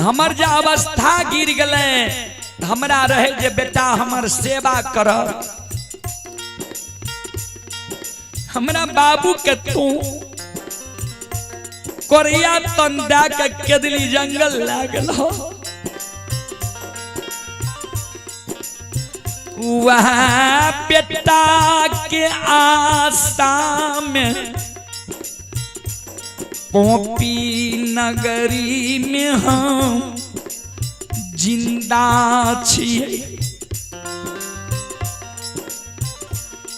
हमर जे अवस्था गिर गले, हमरा रहे जे बेटा हमर सेवा कर। हमरा बाबू के तू कोरिया तंदा के केदली जंगल लागल हो। वहाँ बेटा के आशा में पोपी नगरी में हम जिंदा छिए।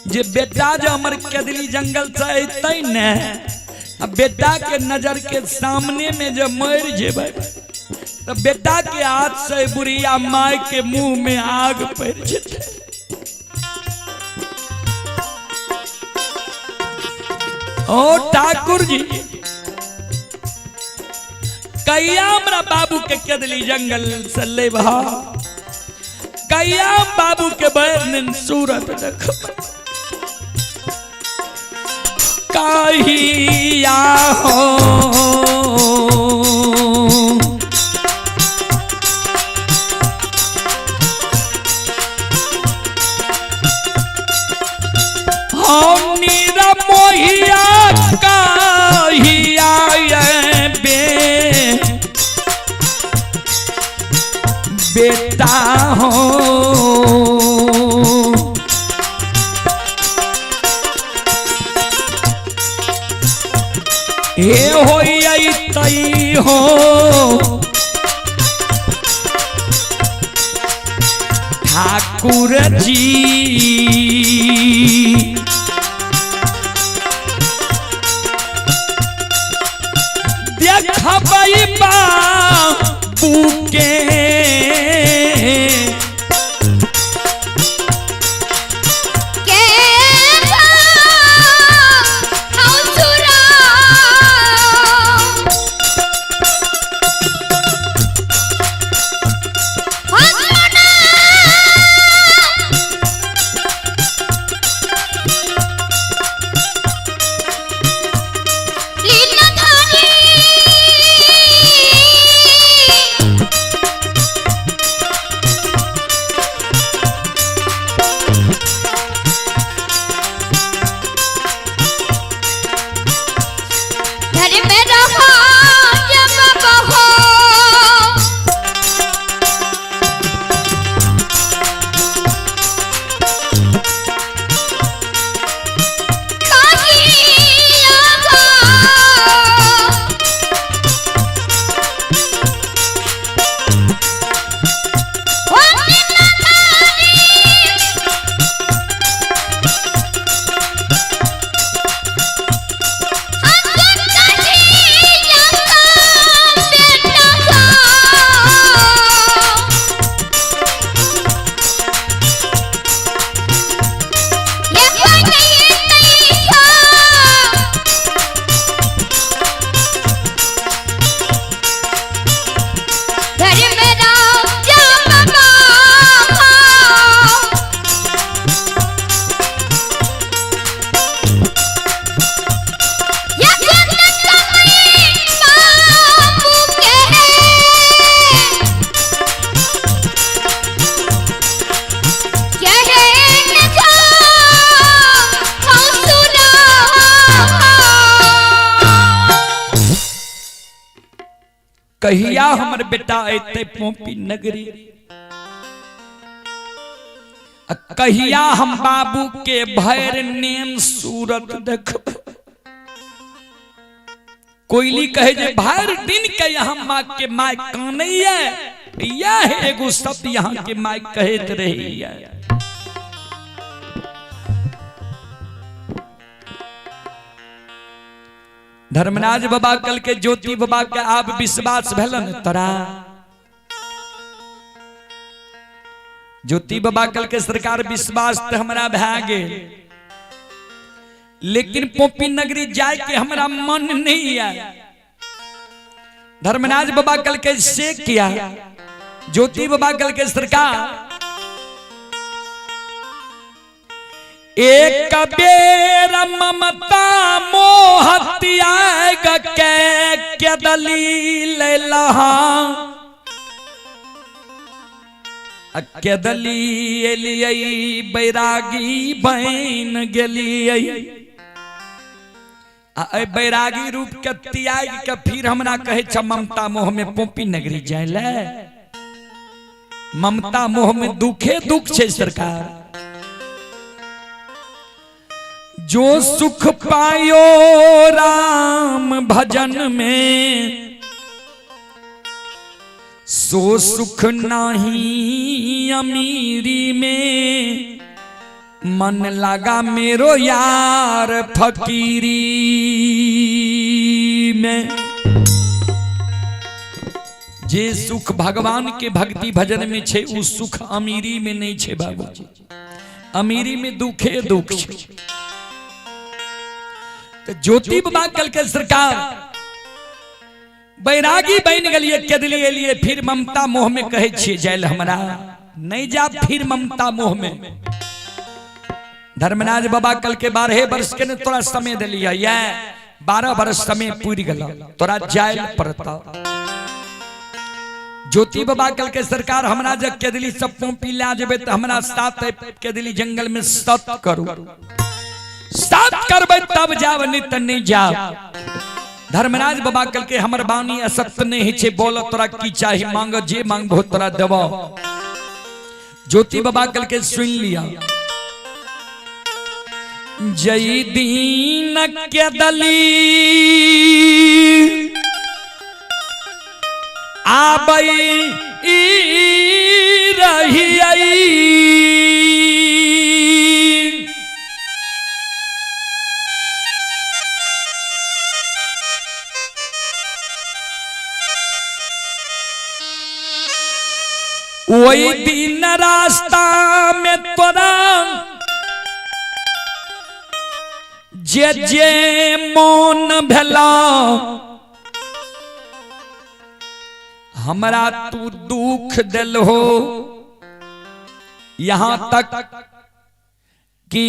जे बेटा जो हमर केदली जंगल से अतै ने, बेटा के नजर के सामने में जो मर जेबै तो बेटा के हाथ से बुढ़िया माय के मुंह में आग पड़ जेतै। ओ ठाकुर जी, कैया हमरा बाबू के केदली जंगल से लेबा, कैया बाबू के बहन सूरत देख कहिया हो। बेटा हो हे होई तई हो ठाकुर जी देखबई बाबू के कहिया हमर बेटा अते पोपी नगरी कहिया हम बाबू के भैर नेम सूरत देखब कोयली कहे जे भैर दिन के यहाँ माँ के माय कानैया यह एगो शब्द यहाँ के माय कहत रही है। धर्मराज बाबा कल के ज्योति बाबा के आप विश्वास भेलन तोरा ज्योति बाबा कल के सरकार विश्वास तो हमरा भै गेल लेकिन पोपी नगरी जाए के हमरा मन नहीं है। धर्मराज बाबा कल के से किया ज्योति बाबा कल के सरकार एक बेर ममता मोह त्याग के दलील लहा के दलील बैरागी बन गेलिए बैरागी रूप के त्याग के फिर हमरा कहे छ ममता मोह में पोपी नगरी जाए ले ममता मोह में दुखे दुख छे सरकार जो सुख पायो राम भजन में सो सुख नहीं अमीरी में मन लगा मेरो यार फकीरी में। जे सुख भगवान के भक्ति भजन में छे उ सुख अमीरी में नहीं छे बाबूजी अमीरी में दुखे दुख छे। तो ज्योति बाबा कल के सरकार बैरागी बन गलिए केदली एलिए फिर ममता मोह में कहे छे जैल हमरा नहीं जा फिर ममता मोह में। धर्मराज बाबा कल के 12 वर्ष के ने तोरा समय दिलिया ये 12 वर्ष समय पूरी गला तोरा जाय पड़ता। ज्योति बाबा कल के सरकार हमरा जग केदली सब पोपी ला जेबे त हमरा साथ केदली जंगल में सत करू साथ करबे तब जाव नहीं त नहीं जाव। धर्मराज बाबा कल के हमर बानी असत्य नहीं छे बोल तोरा की चाहे मांग जे मांग बहुत तोरा देव। ज्योति बाबा कल के सुन लिया जय दीन के दली आबई रही वही दिन रास्ता में तोरा जे जे मन भेला हमरा तू दुख दिल हो। यहां तक कि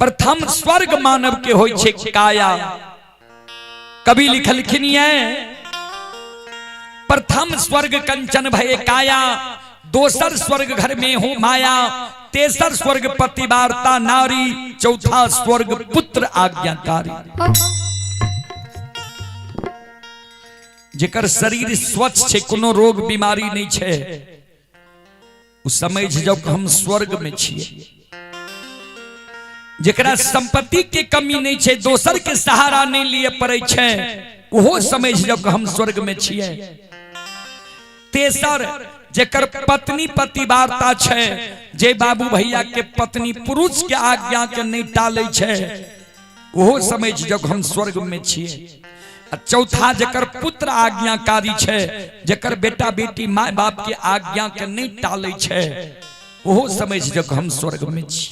प्रथम स्वर्ग मानव के होय छे काया। कवि लिखलखिन प्रथम स्वर्ग कंचन भय काया, दोसर स्वर्ग घर में हो माया, तेसर स्वर्ग पतिवार्ता नारी, चौथा स्वर्ग पुत्र आज्ञाकारी। जेकर शरीर स्वच्छ छे, कोनो रोग बीमारी नहीं छे, उस समझ जब हम स्वर्ग में छिए। जेकरा संपत्ति के कमी नहीं छे, दोसर के सहारा नहीं लिए पड़े छे, वो समझ जब हम स्वर्ग में छिए। तेसर जेकर पत्नी पतिवार्ता छे, जे बाबू भैया के पत्नी पुरुष के आज्ञा के नहीं टाले छे, वो समझ जब हम स्वर्ग में छिए। चौथा जेकर पुत्र आज्ञाकारी छे, जेकर बेटा बेटी माँ बाप के आज्ञा के नहीं टाले छे, वो समझ जब हम स्वर्ग में छी।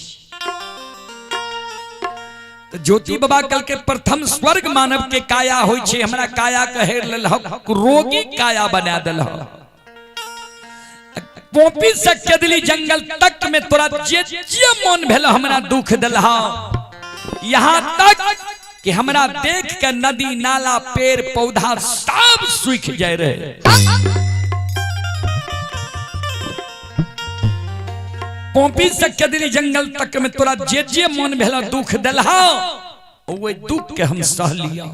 तो ज्योति बाबा कल के प्रथम स्वर्ग मानव के काया होय छे, हमरा काया कहे ललहक रोगी काया बना देलह। पोपी से केदली जंगल तक में तोरा जे जे मन भेल हमरा दुख देलह। यहां तक कि हमरा देख के नदी नाला पेड़ पौधा सब सूख जाए रहे। पोपी से केदली जंगल तक में तोरा जे जे मन भेल दुख देलह, वो दुख के हम सह लिया।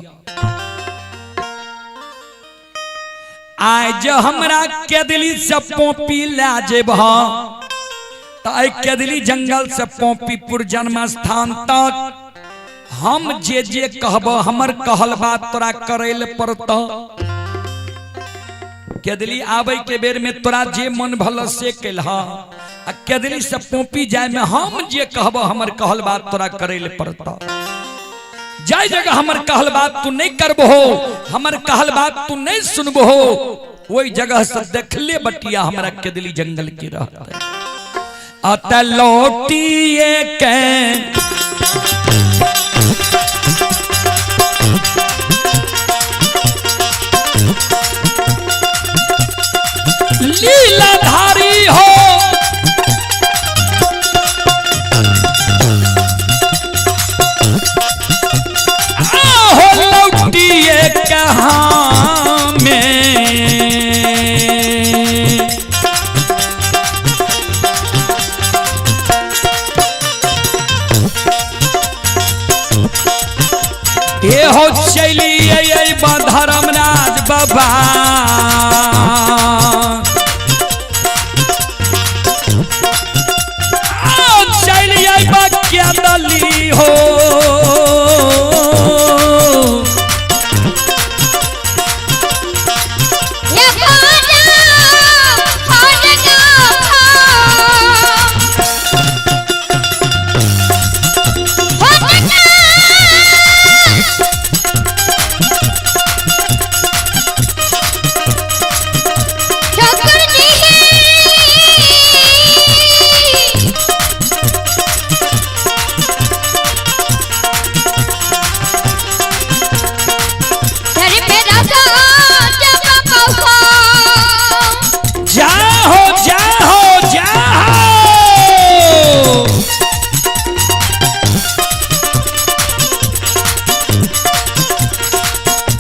आज हमरा केदली से पोपी ला जेबह, तो केदली जंगल से पोपीपुर जन्म स्थान तक हम जे जे कहब हमर कहल बात तोरा करैल पड़त। केदली आबै के बेर में तोरा जे मन भल से केलह, आ केदली से पोपी जाय में हम जे कहब हमर कहल बात तोरा करैल पड़त। जाय जगह हमर कहल बात तू नहीं करबहो, हमर कहल बात तू नहीं सुनबहो, वही जगह से देखले बटिया हमरा केदली जंगल के रहते। अत लौटिए के लीलाधारी हो, आहो लौटिए कहाँ में ये हो चलिए धर्मराज बाबा। चलिए क्या दली हो,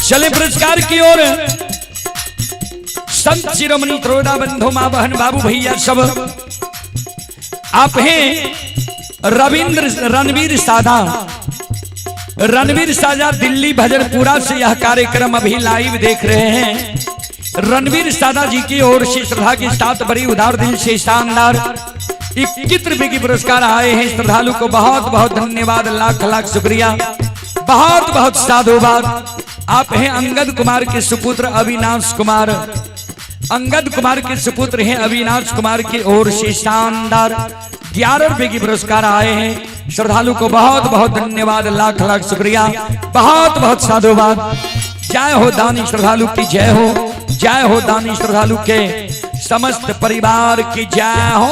चले पुरस्कार की ओर। संत शिरोमणि त्रोड़ा बंधु माँ बहन बाबू भैया सब आप हैं रविंद्र रणवीर सादा, रणवीर साजा दिल्ली भजनपुरा से यह कार्यक्रम अभी लाइव देख रहे हैं। रणवीर सादा जी की ओर से श्रद्धा के साथ बड़ी उदार दिल से शानदार 21 रुपए की पुरस्कार आए हैं। श्रद्धालु को बहुत बहुत धन्यवाद, लाख लाख शुक्रिया, बहुत बहुत साधुवाद। आप हैं अंगद कुमार के सुपुत्र अविनाश कुमार, अंगद कुमार के सुपुत्र हैं अविनाश कुमार की ओर से शानदार 11 रुपए की पुरस्कार आए हैं। श्रद्धालु को बहुत बहुत धन्यवाद, लाख लाख शुक्रिया, बहुत बहुत साधुवाद। जय हो दानी श्रद्धालु की जय हो, जय हो दानी श्रद्धालु के समस्त परिवार की जय हो।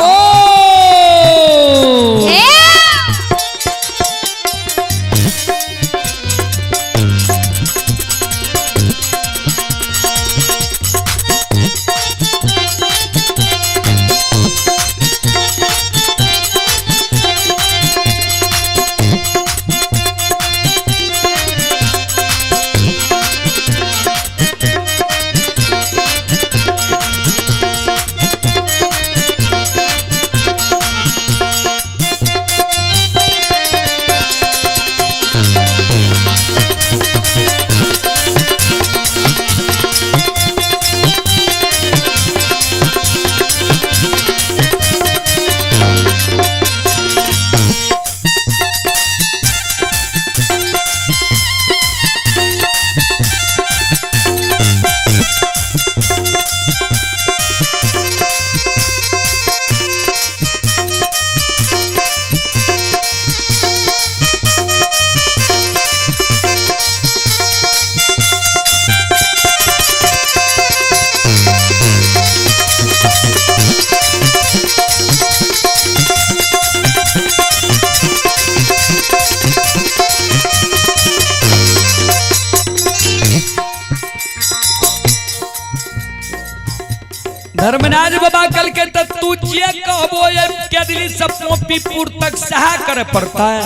धर्मराज बाबा कल के तू जे कहबो ये के दिली सब मोपीपुर तक सहा करे पड़ता है।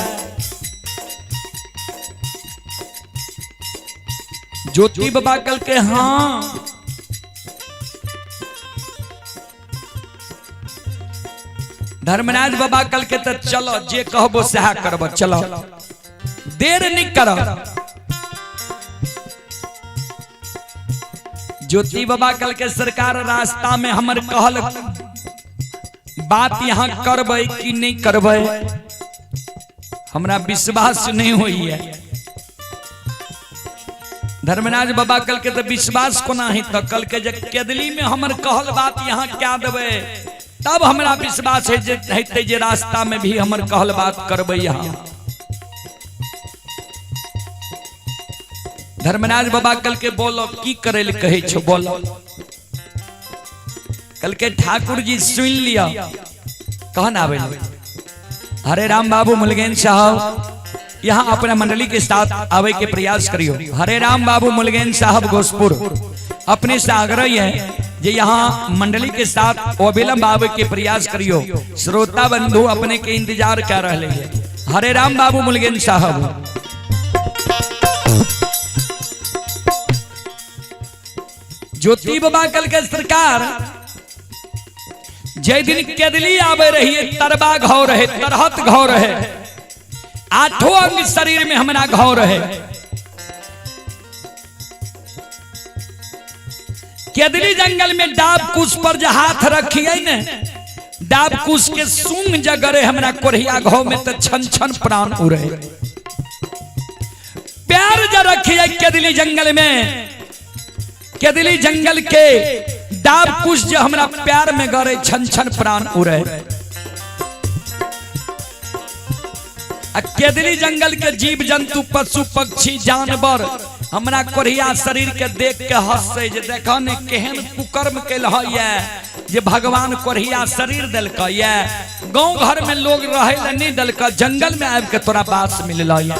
ज्योति बाबा कल के हाँ धर्मराज बाबा कल के तो चलो जे कहबो सहा करबो, चलो देर नहीं करो। ज्योति बाबा कल के सरकार रास्ता में हमर कहल बात यहाँ करबे कि नहीं करबे हमरा विश्वास नहीं हुई है। धर्मराज बाबा कल के तो विश्वास कोना है, तो कल के केदली में हमर कहल बात यहाँ क्या देवे तब हमरा विश्वास है जे रास्ता में भी हमर कहल बात करबे। यहाँ धर्मराज बाबा कल के बोलो की करे ले कहे छो, बोलो। कल के ठाकुर जी सुन लिया कहन आवे। हरे राम बाबू मुलगेन साहब यहाँ अपने मंडली के साथ आवे के प्रयास करियो। हरे राम बाबू मुलगेन साहब घोषपुर अपने से आग्रह है जे यहाँ मंडली के साथ अविलंब आवे के प्रयास करियो। श्रोता बंधु अपने के इंतजार कर रहे हैं। हरे राम बाबू मुलगेन साहब ज्योति बाबा कल के सरकार जय दिन केदली आवे रही तरबा घाव रहे, तरहत घाव रहे, आठों अंग शरीर में हमारा घाव रहे। केदली जंगल में डाब कुश पर जो हाथ रखिए न, डाब कुश के सूंग जगरे हमरा कोरिया घाव में तो छन छन प्राण उड़े। प्यार जो रखिए केदली जंगल में, केदली जंगल के डाब कुश जो हमरा प्यार में गरे छन छन प्राण उड़े। केदली जंगल के जीव जंतु पशु पक्षी जानवर हमरा कोरिया शरीर के देख के हंसे जे देखो ने केहन कुकर्म कैल है जे भगवान कोरिया शरीर दिलक है। गांव घर में लोग रहे ला नहीं दिलक, जंगल में आब के तोरा बास मिलल है।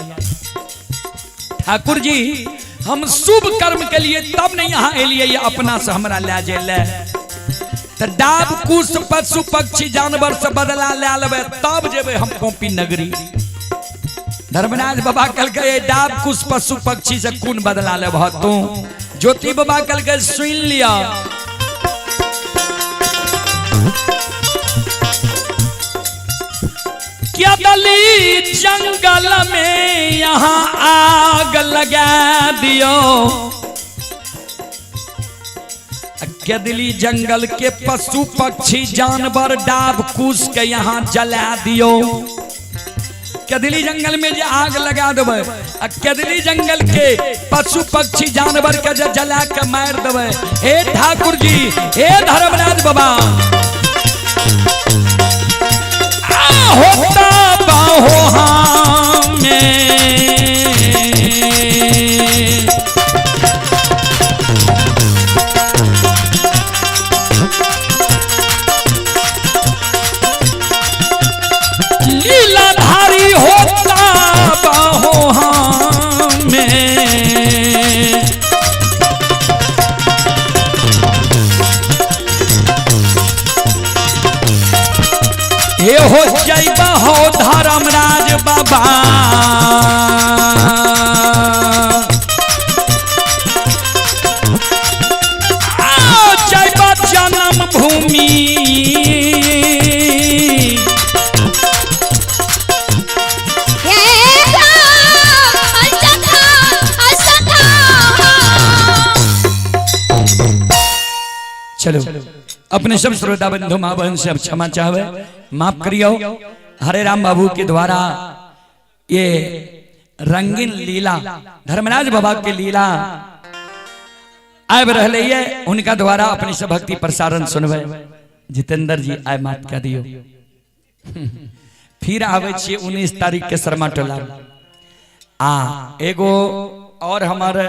ठाकुर जी हम शुभ कर्म के लिए तब नहीं यहाँ एलिए अपना से हमरा ले जेले, तो डाब कुश पशु पक्षी जानवर से बदला ले लेबे तब जेबे हम पोपी नगरी। धर्मराज बाबा कल के डाब कुश पशु पक्षी से कौन बदला ले तू। ज्योति बाबा कल के सुन लिया कदली जंगल में यहाँ आग लगा दियो, कदली जंगल के पशु पक्षी जानवर डाब कूस के यहाँ जला दियो। कदली जंगल में जो आग लगा देवे, कदली जंगल के पशु पक्षी जानवर के जो जला के मार देवे। हे ठाकुर जी, हे धर्मराज बाबा, होता बाहो हमें लीलाधारी, होता बाहो हमें हे हो जाइबा हो धर्मराज बाबा, जाइबा जन्म भूमि, चलो अपने सब श्रोता बंधु माँ बहन से अब क्षमा चाहे, माफ करियो। हरे राम बाबू के द्वारा ये रंगीन लीला धर्मराज बाबा के लीला आब रहे है, उनका द्वारा अपनी सब भक्ति प्रसारण सुनवे। जितेंद्र जी आय माफ कर दियो। फिर आवे छे 19 तारीख के शर्मा टोला एगो और हमारे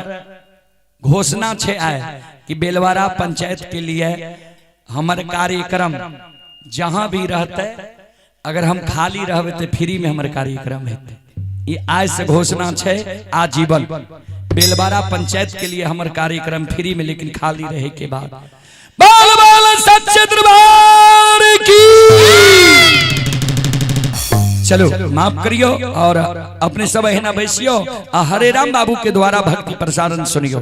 घोषणा छे आए कि बेलवारा पंचायत के लिए हमारे कार्यक्रम जहां भी रहते, अगर हम खाली रहबे तो फ्री में हमारे कार्यक्रम हेते। ये आज से घोषणा छे आजीवन। बेलवारा पंचायत के लिए हमारे कार्यक्रम फ्री में, लेकिन खाली रहे के बाद। बाल बाल सच्चे दरबार की। चलो माफ करियो और अपने सब है ना बैसियो, हरे राम बाबू के द्वारा भक्ति प्रसारण सुनियो।